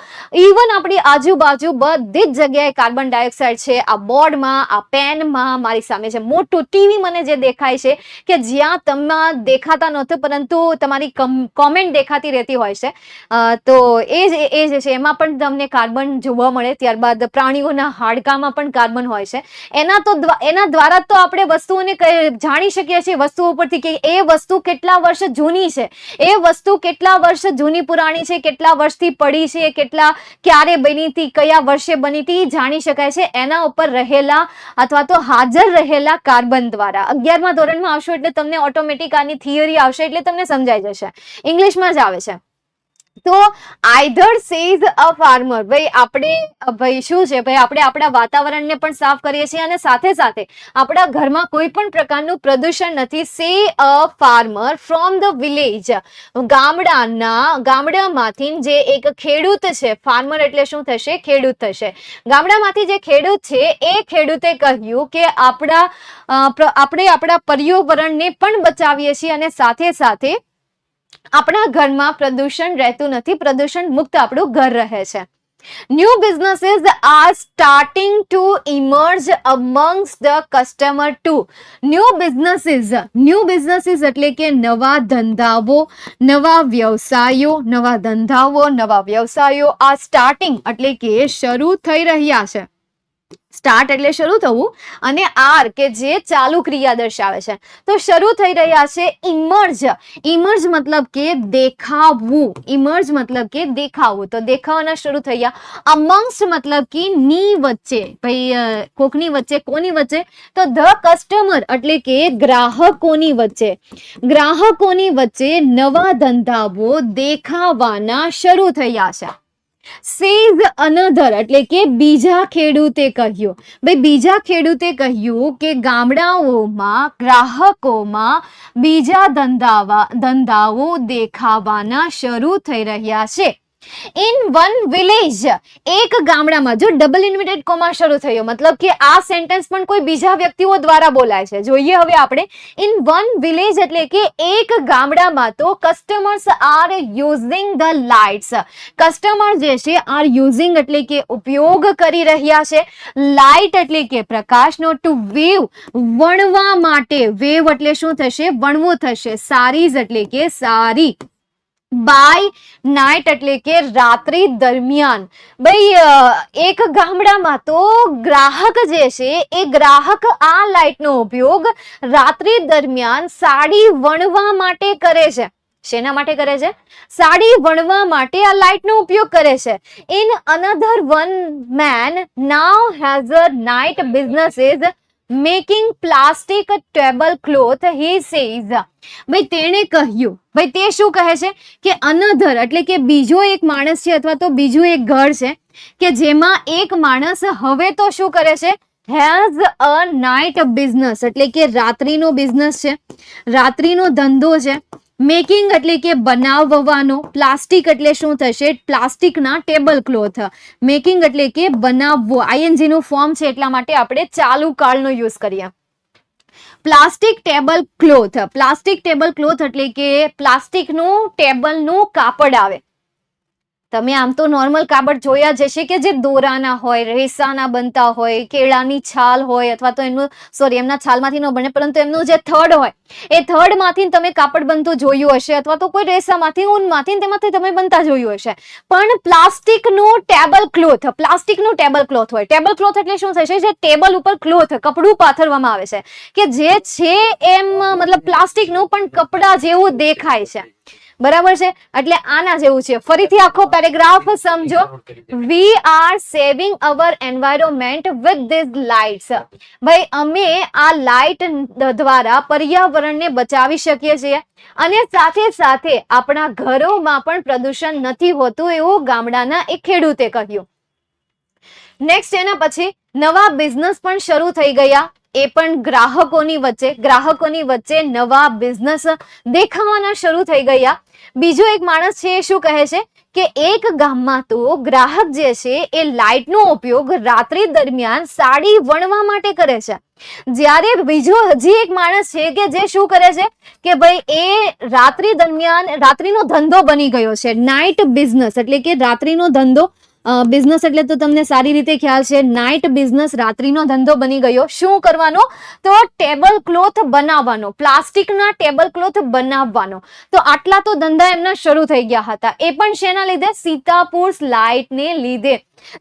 ઇવન આપણી આજુબાજુ બધી જ જગ્યાએ કાર્બન ડાયોક્સાઇડ છે. આ બોર્ડમાં, આ પેનમાં, મારી સામે છે મોટું ટીવી મને જે દેખાય છે કે જ્યાં તમે દેખાતા નહોતું પરંતુ તમારી કોમેન્ટ દેખાતી રહેતી હોય છે, તો એ જે છે એમાં પણ તમને કાર્બન જોવા મળે. ત્યારબાદ પ્રાણીઓના હાડકામાં પણ કાર્બન હોય છે. એના દ્વારા તો આપણે વસ્તુઓને જાણી શકીએ છીએ વસ્તુઓ પરથી કે એ વસ્તુ કેટલા વર્ષ જૂની છે, એ વસ્તુ કેટલા વર્ષ જૂની પુરાણી છે, કેટલા વર્ષથી પડી છે, ક્યારે બની હતી, કયા વર્ષે બની હતી, જાણી શકાય છે એના ઉપર રહેલા અથવા તો હાજર રહેલા કાર્બન દ્વારા. 11મા ધોરણમાં આવશો એટલે તમને ઓટોમેટિક આની થિયરી આવશે એટલે તમને સમજાઈ જશે. ઇંગ્લિશમાં જ આવે છે. તો આઈધર સેઝ અ ફાર્મર, ભાઈ શું છે ભાઈ, આપણે આપણા વાતાવરણને પણ સાફ કરીએ છીએ અને સાથે સાથે આપણા ઘરમાં કોઈ પણ પ્રકારનું પ્રદૂષણ નથી. Say a farmer from the village, ગામડામાંથી જે એક ખેડૂત છે. ફાર્મર એટલે શું થશે? ખેડૂત થશે. ગામડામાંથી જે ખેડૂત છે એ ખેડૂતે કહ્યું કે આપણે આપણા પર્યાવરણને પણ બચાવીએ છીએ અને સાથે સાથે આપણા ઘરમાં પ્રદૂષણ રહેતું નથી, પ્રદૂષણ મુક્ત આપણું ઘર રહે છે. New businesses are starting to emerge amongst the customer too. New businesses એટલે કે નવા ધંધાઓ, નવા વ્યવસાયો આ સ્ટાર્ટિંગ એટલે કે શરૂ થઈ રહ્યા છે. સ્ટાર્ટ એટલે શરૂ થવું અને આર કે જે ચાલુ ક્રિયા દર્શાવે છે, તો શરૂ થઈ રહ્યા છે. ઇમર્જ મતલબ કે દેખાવું, તો દેખાવાના શરૂ થયા. અમંગ્સ્ટ મતલબ કે ની વચ્ચે, ભાઈ કોકની વચ્ચે, કોની વચ્ચે? તો ધ કસ્ટમર એટલે કે ગ્રાહકોની વચ્ચે નવા ધંધાઓ દેખાવાના શરૂ થયા છે. સેઝ અનધર એટલે કે બીજા ખેડૂતે કહ્યું. ભાઈ બીજા ખેડૂતે કહ્યું કે ગામડાઓમાં, ગ્રાહકોમાં બીજા ધંધાઓ દેખાવાના શરૂ થઈ રહ્યા છે. ઇન વન વિલેજ, એક ગામડામાં, જો ડબલ ઇન્વર્ટેડ કોમા શરૂ થયો મતલબ કે આ સેન્ટેન્સ પણ કોઈ બીજા વ્યક્તિઓ દ્વારા બોલાય છે. જોઈએ હવે આપણે. ઇન વન વિલેજ એટલે કે એક ગામડામાં તો customers R using the lights, customer જે છે આર યુઝિંગ એટલે કે ઉપયોગ કરી રહ્યા છે. લાઇટ એટલે કે પ્રકાશનો. ટુ વેવ વણવા માટે, વેવ એટલે શું થશે? વણવું થશે. સારીઝ એટલે કે સારી. બાય નાઇટ એટલે કે રાત્રિ દરમિયાન. ભાઈ એક ગામડામાં તો ગ્રાહક જે છે એ ગ્રાહક આ લાઇટનો ઉપયોગ રાત્રિ દરમિયાન સાડી વણવા માટે કરે છે. શેના માટે કરે છે? સાડી વણવા માટે આ લાઇટનો ઉપયોગ કરે છે. In another one man now has a night businesses making plastic table cloth, he says. ભાઈ તેણે કહ્યું, ભાઈ તે શું કહે છે કે અનધર એટલે કે બીજો એક માણસ છે અથવા તો બીજું એક ઘર છે કે જેમાં એક માણસ હવે તો શું કરે છે? હેઝ અ નાઇટ બિઝનેસ એટલે કે રાત્રિનો બિઝનેસ છે, રાત્રિનો ધંધો છે. મેકિંગ એટલે કે બનાવવાનો. પ્લાસ્ટિક એટલે શું થશે? પ્લાસ્ટિકના ટેબલ ક્લોથ. મેકિંગ એટલે કે બનાવવો, આઈએનજી નું ફોર્મ છે એટલા માટે આપણે ચાલુ કાળનો યુઝ કરીએ. પ્લાસ્ટિક ટેબલ ક્લોથ એટલે કે પ્લાસ્ટિકનું ટેબલનું કાપડ આવે. તમે આમ તો નોર્મલ કાપડ જોયા જ હશે કે જે દોરાના હોય, રેસાના બનતા હોય, કેળાની છાલ હોય અથવા તો એમના છાલમાંથી ન બને પરંતુ એમનું જે થડ હોય એ થડમાંથી તમે કાપડ બનતું જોયું હશે અથવા તો કોઈ રેસામાંથી, ઊનમાંથી, તેમાંથી તમે બનતા જોયું હશે. પણ પ્લાસ્ટિકનું ટેબલ ક્લોથ હોય. ટેબલ ક્લોથ એટલે શું થશે? જે ટેબલ ઉપર ક્લોથ, કપડું પાથરવામાં આવે છે કે જે છે એમ મતલબ પ્લાસ્ટિકનું પણ કપડા જેવું દેખાય છે. બરાબર છે? એટલે આના જેવું છે. ફરીથી આખો પેરેગ્રાફ સમજો. વી are saving our environment with this lights. ભાઈ અમે આ લાઇટ દ્વારા પર્યાવરણને બચાવી શકીએ છીએ અને સાથે સાથે આપણા ઘરોમાં પણ પ્રદૂષણ નથી હોતું, એવું ગામડાના એક ખેડૂતે કહ્યું. નેક્સ્ટ એના પછી નવા બિઝનેસ પણ શરૂ થઈ ગયા, એ પણ ગ્રાહકોની વચ્ચે નવા બિઝનેસ દેખાવાના શરૂ થઈ ગયા. બીજો એક માણસ છે એ શું કહે છે કે એક ગામમાં તો ગ્રાહક જે છે એ લાઇટનો ઉપયોગ રાત્રિ દરમિયાન સાડી વણવા માટે કરે છે, જ્યારે બીજો હજી એક માણસ છે કે જે શું કરે છે કે ભાઈ એ રાત્રિ દરમિયાન રાત્રિનો ધંધો બની ગયો છે, નાઇટ બિઝનેસ એટલે કે રાત્રિનો ધંધો, બિઝનેસ એટલે તો તમને સારી રીતે ખ્યાલ છે, નાઇટ બિઝનેસ રાત્રિનો ધંધો બની ગયો. શું કરવાનો? તો ટેબલ ક્લોથ બનાવવાનો, પ્લાસ્ટિકના ટેબલ ક્લોથ બનાવવાનો. તો આટલા તો ધંધા એમના શરૂ થઈ ગયા હતા. એ પણ શેના લીધે? સીતાપુર લાઇટને લીધે.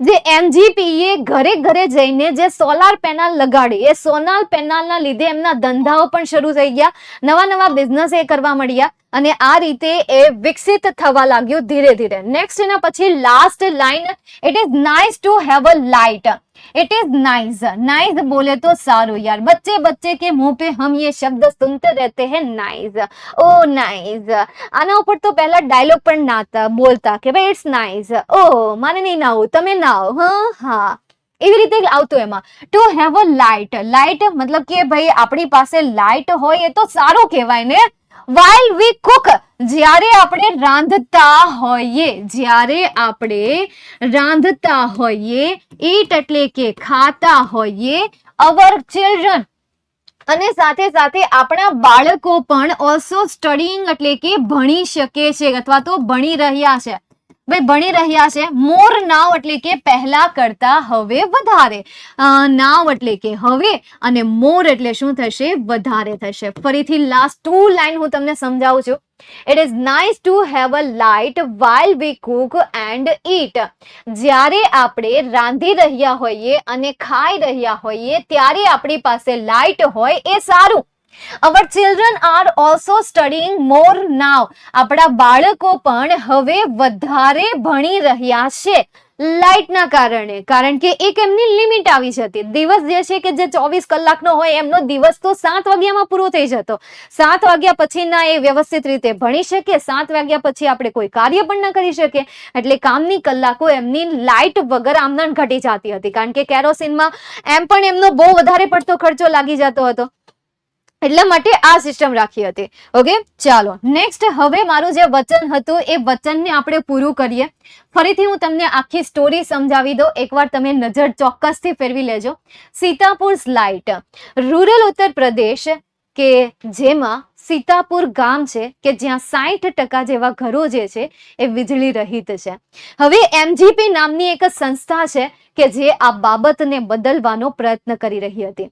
જે MGPએ ઘરે ઘરે જઈને જે સોલાર પેનલ લગાડી, એ સોલાર પેનલના લીધે એમના ધંધાઓ પણ શરૂ થઈ ગયા, નવા નવા બિઝનેસ એ કરવા મળ્યા અને આ રીતે એ વિકસિત થવા લાગ્યું ધીરે ધીરે. નેક્સ્ટ એના પછી last line, it is nice to have a light. It is nice. Nice बोले तो सारू यार, बच्चे बच्चे के मुंह पे हम ये शब्द सुनते रहते हैं, नाइस, ओ नाइस. આના ઉપર તો પહેલા ડાયલોગ પણ ના બોલતા કે ભાઈ ઇટ્સ નાઇસ, ઓ મારે નહીં નાવું, તમે નાવો, હા, એવી રીતે આવતું એમાં. To have a light. Light મતલબ કે ભાઈ આપણી પાસે લાઇટ હોય એ તો સારું કહેવાય ને. while we cook, જ્યારે આપણે રાંધતા હોઈએ, જ્યારે આપણે રાંધતા હોઈએ, eat એટલે કે ખાતા હોઈએ, our children, અને સાથે સાથે આપણા બાળકો પણ ઓલ્સો સ્ટડીંગ એટલે કે ભણી શકે છે અથવા તો ભણી રહ્યા છે. ભાઈ ભણી રહ્યા છે. મોર નાવ એટલે કે પહેલા કરતા હવે વધારે. નાવ એટલે કે હવે અને મોર એટલે શું થશે? વધારે થશે. ફરીથી લાસ્ટ 2 લાઈન હું તમને સમજાવું છું. It is nice to have a light while we cook and eat. જ્યારે આપણે રાંધી રહ્યા હોઈએ અને ખાઈ રહ્યા હોઈએ ત્યારે આપણી પાસે લાઇટ હોય એ સારું. Our children are also studying more now. આપણા બાળકો પણ હવે વધારે ભણી રહ્યા છે લાઇટના કારણે. કારણ કે એક એમની લિમિટ આવી જતી. દિવસ જે છે કે જે 24 કલાકનો હોય એમનો દિવસ તો 7 વાગ્યામાં પૂરો થઈ જતો. 7 વાગ્યા પછી ના એ વ્યવસ્થિત રીતે ભણી શકે, 7 વાગ્યા પછી આપણે કોઈ કાર્ય પણ ના કરી શકે. એટલે કામની કલાકો એમની લાઇટ વગર આમદન ઘટી જતી હતી. કારણ કે કેરોસીનમાં એમ પણ એમનો બહુ વધારે પડતો ખર્ચો લાગી જતો હતો. એટલા માટે આ સિસ્ટમ રાખી હતી. ઓકે, ચાલો નેક્સ્ટ. હવે મારું જે વચન હતું એ વચનને આપણે પૂરું કરીએ. ફરીથી હું તમને આખી સ્ટોરી સમજાવી દઉં, એકવાર તમે નજર ચોક્કસથી ફેરવી લેજો. સીતાપુર લાઇટ, રૂરલ ઉત્તર પ્રદેશ કે જેમાં સીતાપુર ગામ છે કે જ્યાં 60% જેવા ઘરો જે છે એ વીજળી રહિત છે. હવે MGP નામની એક સંસ્થા છે કે જે આ બાબતને બદલવાનો પ્રયત્ન કરી રહી હતી.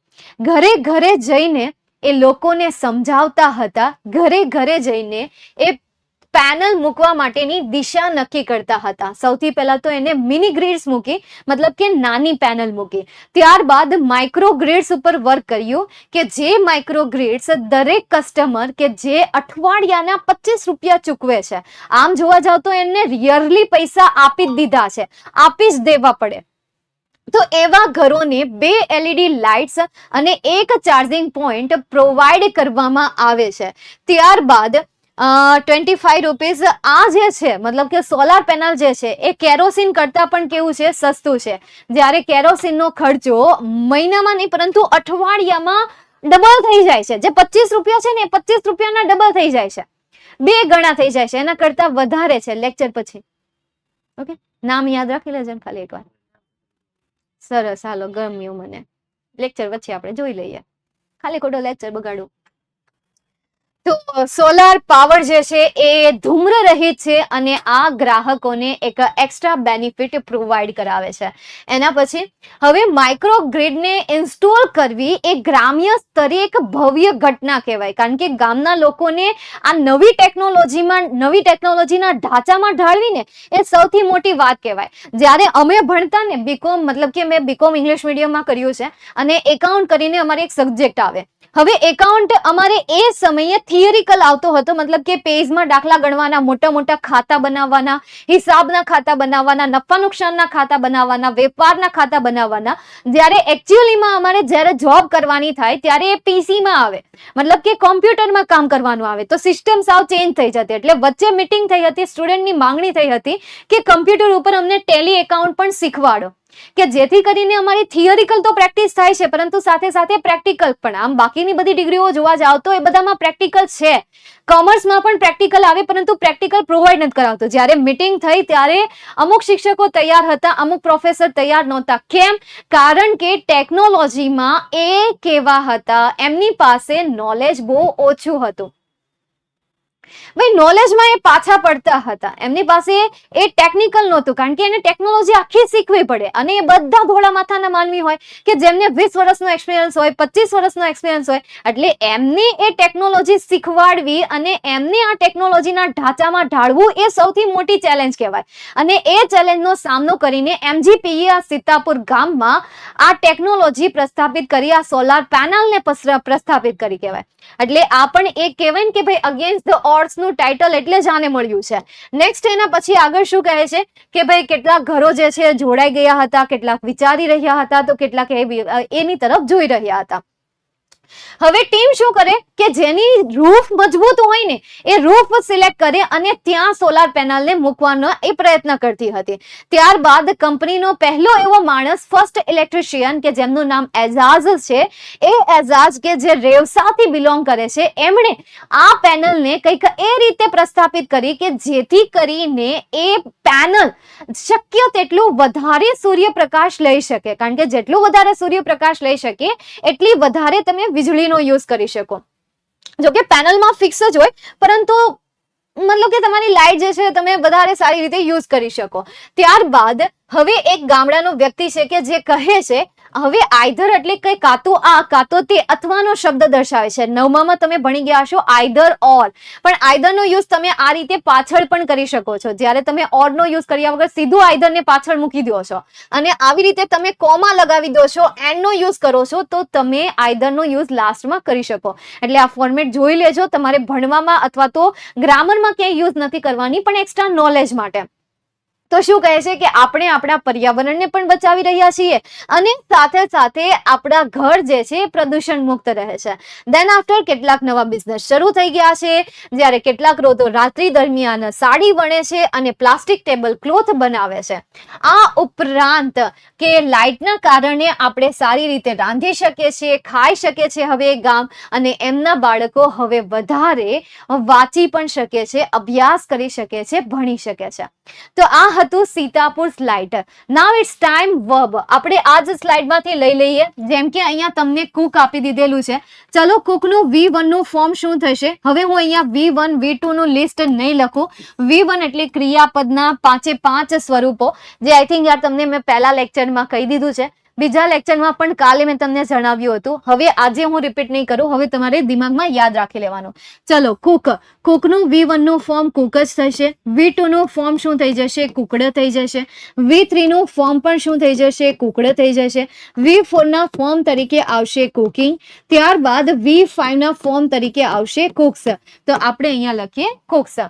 ઘરે ઘરે જઈને એ લોકોને સમજાવતા હતા, ઘરે ઘરે જઈને એ પેનલ મૂકવા માટેની દિશા નક્કી કરતા હતા. સૌથી પહેલા તો એને મિની ગ્રીડ્સ મૂકી, મતલબ કે નાની પેનલ મૂકી. ત્યારબાદ માઇક્રો ગ્રીડ્સ ઉપર વર્ક કર્યું કે જે માઇક્રો ગ્રીડ્સ દરેક કસ્ટમર કે જે અઠવાડિયાના 25 રૂપિયા ચૂકવે છે, આમ જોવા જાવ તો એને યરલી પૈસા આપી જ દીધા છે, આપી જ દેવા પડે. તો એવા ઘરોને 2 LED લાઇટ્સ અને એક ચાર્જિંગ પોઈન્ટ પ્રોવાઈડ કરવામાં આવે છે. ત્યારબાદ 25 રૂપીસ આ જે છે મતલબ કે સોલાર પેનલ જે છે એ કેરોસીન કરતા પણ કેવું છે? સસ્તું છે. જ્યારે કેરોસીનનો ખર્ચો મહિનામાં નહીં પરંતુ અઠવાડિયામાં ડબલ થઈ જાય છે. જે 25 રૂપિયા છે ને એ 25 રૂપિયાના ડબલ થઈ જાય છે, 2 ગણા થઈ જાય છે, એના કરતા વધારે છે. લેક્ચર પછી ઓકે, નામ યાદ રાખી લેજો ખાલી એકવાર. સરસ, હાલો ગમ્યું મને. લેક્ચર પછી આપણે જોઈ લઈએ, ખાલી ખોટો લેક્ચર બગાડું. તો સોલાર પાવર જે છે એ ધૂમ્ર રહિત છે અને આ ગ્રાહકોને એક એક્સ્ટ્રા બેનિફિટ પ્રોવાઈડ કરાવે છે. એના પછી હવે માઇક્રો ગ્રીડને ઇન્સ્ટોલ કરવી એ ગ્રામ્ય સ્તરે એક ભવ્ય ઘટના કહેવાય. કારણ કે ગામના લોકોને આ નવી ટેકનોલોજીના ઢાંચામાં ઢાળવીને એ સૌથી મોટી વાત કહેવાય. જ્યારે અમે ભણતા ને બીકોમ, મતલબ કે મેં બીકોમ ઇંગ્લિશ મીડિયમમાં કર્યું છે અને એકાઉન્ટ કરીને અમારે એક સબ્જેક્ટ આવે. હવે એકાઉન્ટ અમારે એ સમયે થિયરિકલ આવતો હતો, મતલબ કે પેજમાં દાખલા ગણવાના, મોટા મોટા ખાતા બનાવવાના, હિસાબના ખાતા બનાવવાના, નફા નુકસાનના ખાતા બનાવવાના, વેપારના ખાતા બનાવવાના. જ્યારે એકચ્યુઅલીમાં અમારે જ્યારે જોબ કરવાની થાય ત્યારે એ પીસીમાં આવે, મતલબ કે કોમ્પ્યુટરમાં કામ કરવાનું આવે. તો સિસ્ટમ સાવ ચેન્જ થઈ જતી. એટલે વચ્ચે મીટિંગ થઈ હતી, સ્ટુડન્ટની માંગણી થઈ હતી કે કમ્પ્યુટર ઉપર અમને ટેલી એકાઉન્ટ પણ શીખવાડો. કે જેથી કરીને અમારી થિયરિકલ તો પ્રેક્ટિસ થાય છે, પરંતુ સાથે સાથે પ્રેક્ટિકલ પણ. આમ બાકીની બધી ડિગ્રીઓ જોવા જાવ તો એ બધામાં પ્રેક્ટિકલ છે, કોમર્સમાં પણ પ્રેક્ટિકલ આવે, પરંતુ પ્રેક્ટિકલ પ્રોવાઈડ નથી કરાવતો. જ્યારે મીટિંગ થઈ ત્યારે અમુક શિક્ષકો તૈયાર હતા, અમુક પ્રોફેસર તૈયાર નહોતા. કેમ? કારણ કે ટેકનોલોજીમાં એ કેવા હતા, એમની પાસે નોલેજ બહુ ઓછું હતું. ભાઈ નોલેજમાં એ પાછા પડતા હતા, એમની પાસે એ ટેકનિકલ નહોતું, કારણ કે એને ટેકનોલોજી આખી શીખવી પડે. અને એ બધા ધોળા માથાના માનવી હોય કે જેમને 20 વર્ષનો એક્સપિરિયન્સ હોય, 25 વર્ષનો એક્સપિરિયન્સ હોય, એટલે એમને એ ટેકનોલોજી શીખવાડવી અને એમને આ ટેકનોલોજીના ઢાંચામાં ઢાળવું એ સૌથી મોટી ચેલેન્જ કહેવાય. અને એ ચેલેન્જનો સામનો કરીને MGPE આ સીતાપુર ગામમાં આ ટેકનોલોજી પ્રસ્થાપિત કરી, આ સોલાર પેનલને પ્રસ્થાપિત કરી કહેવાય. એટલે આ પણ એક કહેવાય ને કે ભાઈ અગેન્સ્ટ ધ ઓડ્સ નું ટાઇટલ એટલે જ આને મળ્યું છે. નેક્સ્ટ એના પછી આગળ શું કહે છે કે ભાઈ કેટલાક ઘરો જે છે જોડાઈ ગયા હતા, કેટલાક વિચારી રહ્યા હતા, તો કેટલાક એની તરફ જોઈ રહ્યા હતા. હવે ટીમ શું કરે કે જેની રૂફ મજબૂત હોય ને એ રૂફ સિલેક્ટ કરે અને ત્યાં સોલાર પેનલને મૂકવાનો એ પ્રયત્ન કરતી હતી. ત્યારબાદ કંપનીનો પહેલો એવો માણસ, ફર્સ્ટ ઇલેક્ટ્રિશિયન કે જેમનું નામ એઝાઝ છે, એ એઝાઝ કે જે રેવસાથી બિલોંગ કરે છે, એમણે આ પેનલને કંઈક એ રીતે પ્રસ્થાપિત કરી કે જેથી કરીને એ પેનલ શક્ય તેટલું વધારે સૂર્યપ્રકાશ લઈ શકે. કારણ કે જેટલું વધારે સૂર્યપ્રકાશ લઈ શકે એટલી વધારે તમે વીજળીનો યુઝ કરી શકો. જો કે પેનલમાં ફિક્સ જ હોય, પરંતુ મતલબ કે તમારી લાઇટ જે છે તમે વધારે સારી રીતે યુઝ કરી શકો. ત્યારબાદ હવે એક ગામડાનો વ્યક્તિ છે કે જે કહે છે, હવે આઈધર એટલે કે કાં તો આ કાં તો તે અથવાનો શબ્દ દર્શાવે છે. 9માં તમે ભણી ગયા છો આઈધર ઓર, પણ આઈધર નો યુઝ તમે આ રીતે પાછળ પણ કરી શકો છો. જ્યારે તમે ઓર નો યુઝ કર્યા વગર સીધું આઈધર ને પાછળ મૂકી દો છો અને આવી રીતે તમે કોમા લગાવી દો છો, એન્ડ નો યુઝ કરો છો, તો તમે આઈધર નો યુઝ લાસ્ટમાં કરી શકો. એટલે આ ફોર્મેટ જોઈ લેજો, તમારે ભણવામાં અથવા તો ગ્રામરમાં ક્યાંય યુઝ નથી કરવાની, પણ એક્સ્ટ્રા નોલેજ માટે. તો શું કહે છે કે આપણે આપણા પર્યાવરણને પણ બચાવી રહ્યા છીએ અને સાથે સાથે આપણા ઘર જે છે પ્રદૂષણ મુક્ત રહે છે. દેન આફ્ટર કેટલાક નવા બિઝનેસ શરૂ થઈ ગયા છે, જ્યારે કેટલાક રોતો રાત્રિ દરમિયાન સાડી વણે છે અને પ્લાસ્ટિક ટેબલ ક્લોથ બનાવે છે. આ ઉપરાંત કે લાઇટના કારણે આપણે સારી રીતે રાંધી શકીએ છીએ, ખાઈ શકીએ છીએ હવે ગામ, અને એમના બાળકો હવે વધારે વાંચી પણ શકે છે, અભ્યાસ કરી શકે છે, ભણી શકે છે. તો આ હતું Sitapur slide. Now it's time verb. આપણે આ જ સ્લાઇડમાંથી લઈ લઈએ. જેમ કે અહીંયા તમને કુક આપી દીધેલું છે, ચલો કુકનું V1 નું ફોર્મ શું થશે? હવે હું અહીંયા V1 V2 નું લિસ્ટ નહીં લખું. V1 એટલે ક્રિયાપદના 5 સ્વરૂપો, જે આઈ થિંક યાર તમને મેં પહેલા લેક્ચરમાં કહી દીધું છે, બીજા લેક્ચરમાં પણ કાલે મેં તમને જણાવ્યું હતું. હવે આજે હું રિપીટ નહીં કરું, હવે તમારે દિમાગમાં યાદ રાખી લેવાનું. ચલો કુક, કુકનું V1 નું ફોર્મ કુક જ થશે. V2 નું ફોર્મ શું થઈ જશે? કુકડ થઈ જશે. V3 નું ફોર્મ પણ શું થઈ જશે? કુકડ થઈ જશે. V4 ના ફોર્મ તરીકે આવશે કુકિંગ. ત્યારબાદ V5 ના ફોર્મ તરીકે આવશે કુક્સ. તો આપણે અહીંયા લખીએ કુક્સ.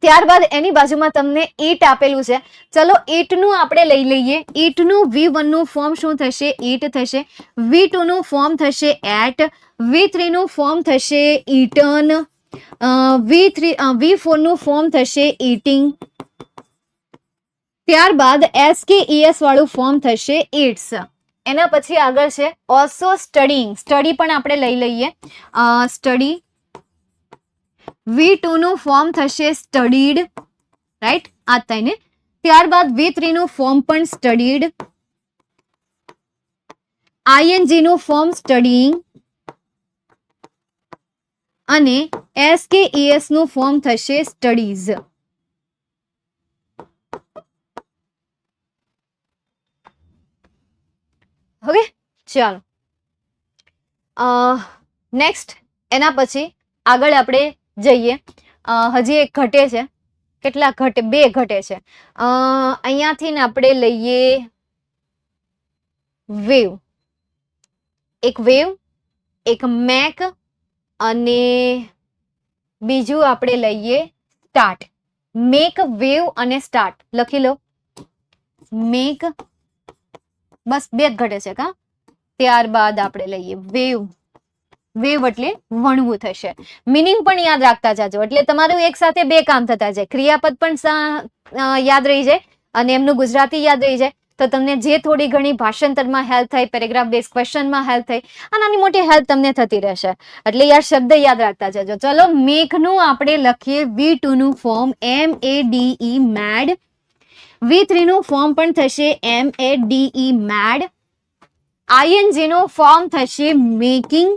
ત્યારબાદ એની બાજુમાં તમને ઈટ આપેલું છે, ચલો ઈટનું આપણે લઈ લઈએ. ઈટનું V1 નું ફોર્મ શું થશે? ઈટ થશે. V2 નું ફોર્મ થશે એટ. V3 નું ફોર્મ થશે ઈટન. V4 નું ફોર્મ થશે ઈટિંગ. ત્યારબાદ SKES વાળું ફોર્મ થશે ઇટ્સ. એના પછી આગળ છે ઓલ્સો સ્ટડીંગ. સ્ટડી પણ આપણે લઈ લઈએ. સ્ટડી, V2 નું ફોર્મ થશે સ્ટડીડ, રાઈટ? આ થઈને ત્યારબાદ V3 નું ફોર્મ પણ સ્ટડીડ. ING નું ફોર્મ સ્ટડીંગ અને SKES નું ફોર્મ થશે સ્ટડીઝ. ઓકે, ચાલો નેક્સ્ટ એના પછી આગળ આપણે જઈએ. હજી એક ઘટે છે. કેટલા ઘટે? 2 ઘટે છે. અહીંયાથી ને આપણે લઈએ વેવ. એક વેવ, એક મેક, અને બીજું આપણે લઈએ સ્ટાર્ટ. મેક, વેવ અને સ્ટાર્ટ લખી લો. મેક, બસ 2 જ ઘટે છે કા. ત્યારબાદ આપણે લઈએ વેવ. વેવ એટલે વણવું થશે. મિનિંગ પણ યાદ રાખતા જાજો, એટલે તમારું એક સાથે 2 કામ થતા જાય. ક્રિયાપદ પણ યાદ રહી જાય અને એમનું ગુજરાતી યાદ રહી જાય. તો તમને જે થોડી ઘણી ભાષાંતરમાં હેલ્પ થઈ, પેરેગ્રાફ બેઝ ક્વેશ્ચનમાં હેલ્પ થઈ, આ નાની મોટી હેલ્પ તમને થતી રહેશે. એટલે યાર શબ્દ યાદ રાખતા જજો. ચલો, મેકનું આપણે લખીએ V2 નું ફોર્મ MADE મેડ. V3 નું ફોર્મ પણ થશે MADE મેડ. ING નું ફોર્મ થશે મેકિંગ.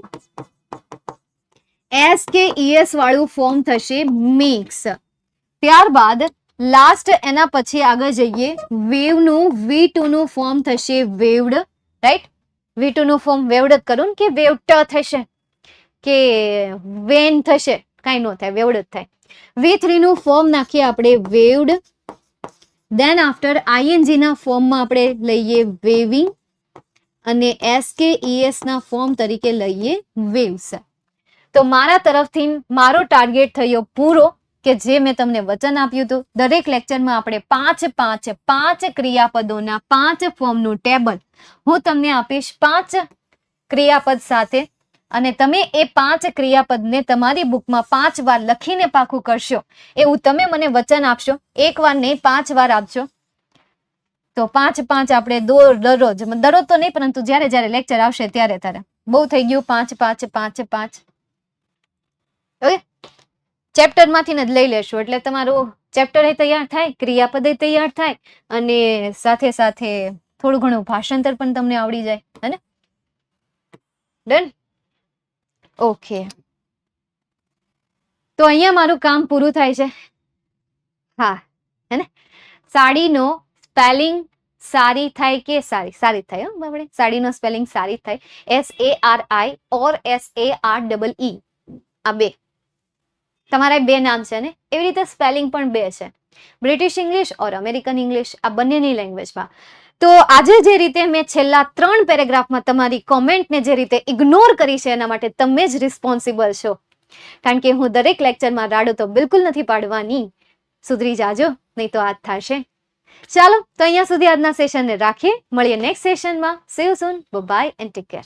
SKES વાળું ફોર્મ થશે મેક્સ. ત્યારબાદ લાસ્ટ એના પછી આગળ જઈએ, વેવ નું V2 નું ફોર્મ થશે વેવડ. રાઈટ, V2 નું ફોર્મ વેવડ જ કરું કે વેવટ થશે કે વેન થશે, કાંઈ નો થાય, વેવડ જ થાય. V3 નું ફોર્મ નાખીએ આપણે વેવડ. દેન આફ્ટર ING ના ફોર્મમાં આપણે લઈએ વેવિંગ અને SKES ના ફોર્મ તરીકે લઈએ વેવ્સ. તો મારા તરફથી મારો ટાર્ગેટ થયો પૂરો, કે જે મેં તમને વચન આપ્યું હતું. દરેક લેક્ચરમાં આપણે 5 ક્રિયાપદોના 5 ફોર્મનું ટેબલ હું તમને આપીશ 5 ક્રિયાપદ સાથે, અને તમે એ 5 ક્રિયાપદને તમારી બુકમાં 5 વાર લખીને પાકું કરશો એવું તમે મને વચન આપશો. એક વાર નહીં, 5 વાર આપશો. તો 5 આપણે દરરોજ તો નહીં, પરંતુ જ્યારે જ્યારે લેક્ચર આવશે ત્યારે બહુ થઈ ગયું. 5 ઓકે, ચેપ્ટર માંથી જ લઈ લેશું એટલે તમારું ચેપ્ટર તૈયાર થાય, ક્રિયાપદ તૈયાર થાય, અને સાથે સાથે થોડું ઘણું ભાષાંતર પણ તમને આવડી જાય. હે ને? ડન? ઓકે, તો અહીંયા મારું કામ પૂરું થાય છે. હા, હે ને? સાડીનો સ્પેલિંગ સારી થાય કે સારી? સારી થાય. બાપડે, સાડીનો સ્પેલિંગ સારી થાય. SARI ઓર SAREE, આ બે તમારા 2 નામ છે ને, એવી રીતે સ્પેલિંગ પણ 2 છે. બ્રિટિશ ઇંગ્લિશ ઓર અમેરિકન ઇંગ્લિશ, આ બંનેની લેંગ્વેજમાં. તો આજે જે રીતે મેં છેલ્લા 3 પેરેગ્રાફમાં તમારી કોમેન્ટને જે રીતે ઇગ્નોર કરી છે, એના માટે તમે જ રિસ્પોન્સિબલ છો. કારણ કે હું દરેક લેક્ચરમાં રાડો તો બિલકુલ નથી પાડવાની. સુધરી જાજો, નહીં તો આ થશે. ચાલો, તો અહીંયા સુધી આજના સેશનને રાખીએ. મળીએ નેક્સ્ટ સેશનમાં. See you soon. Bye and take care.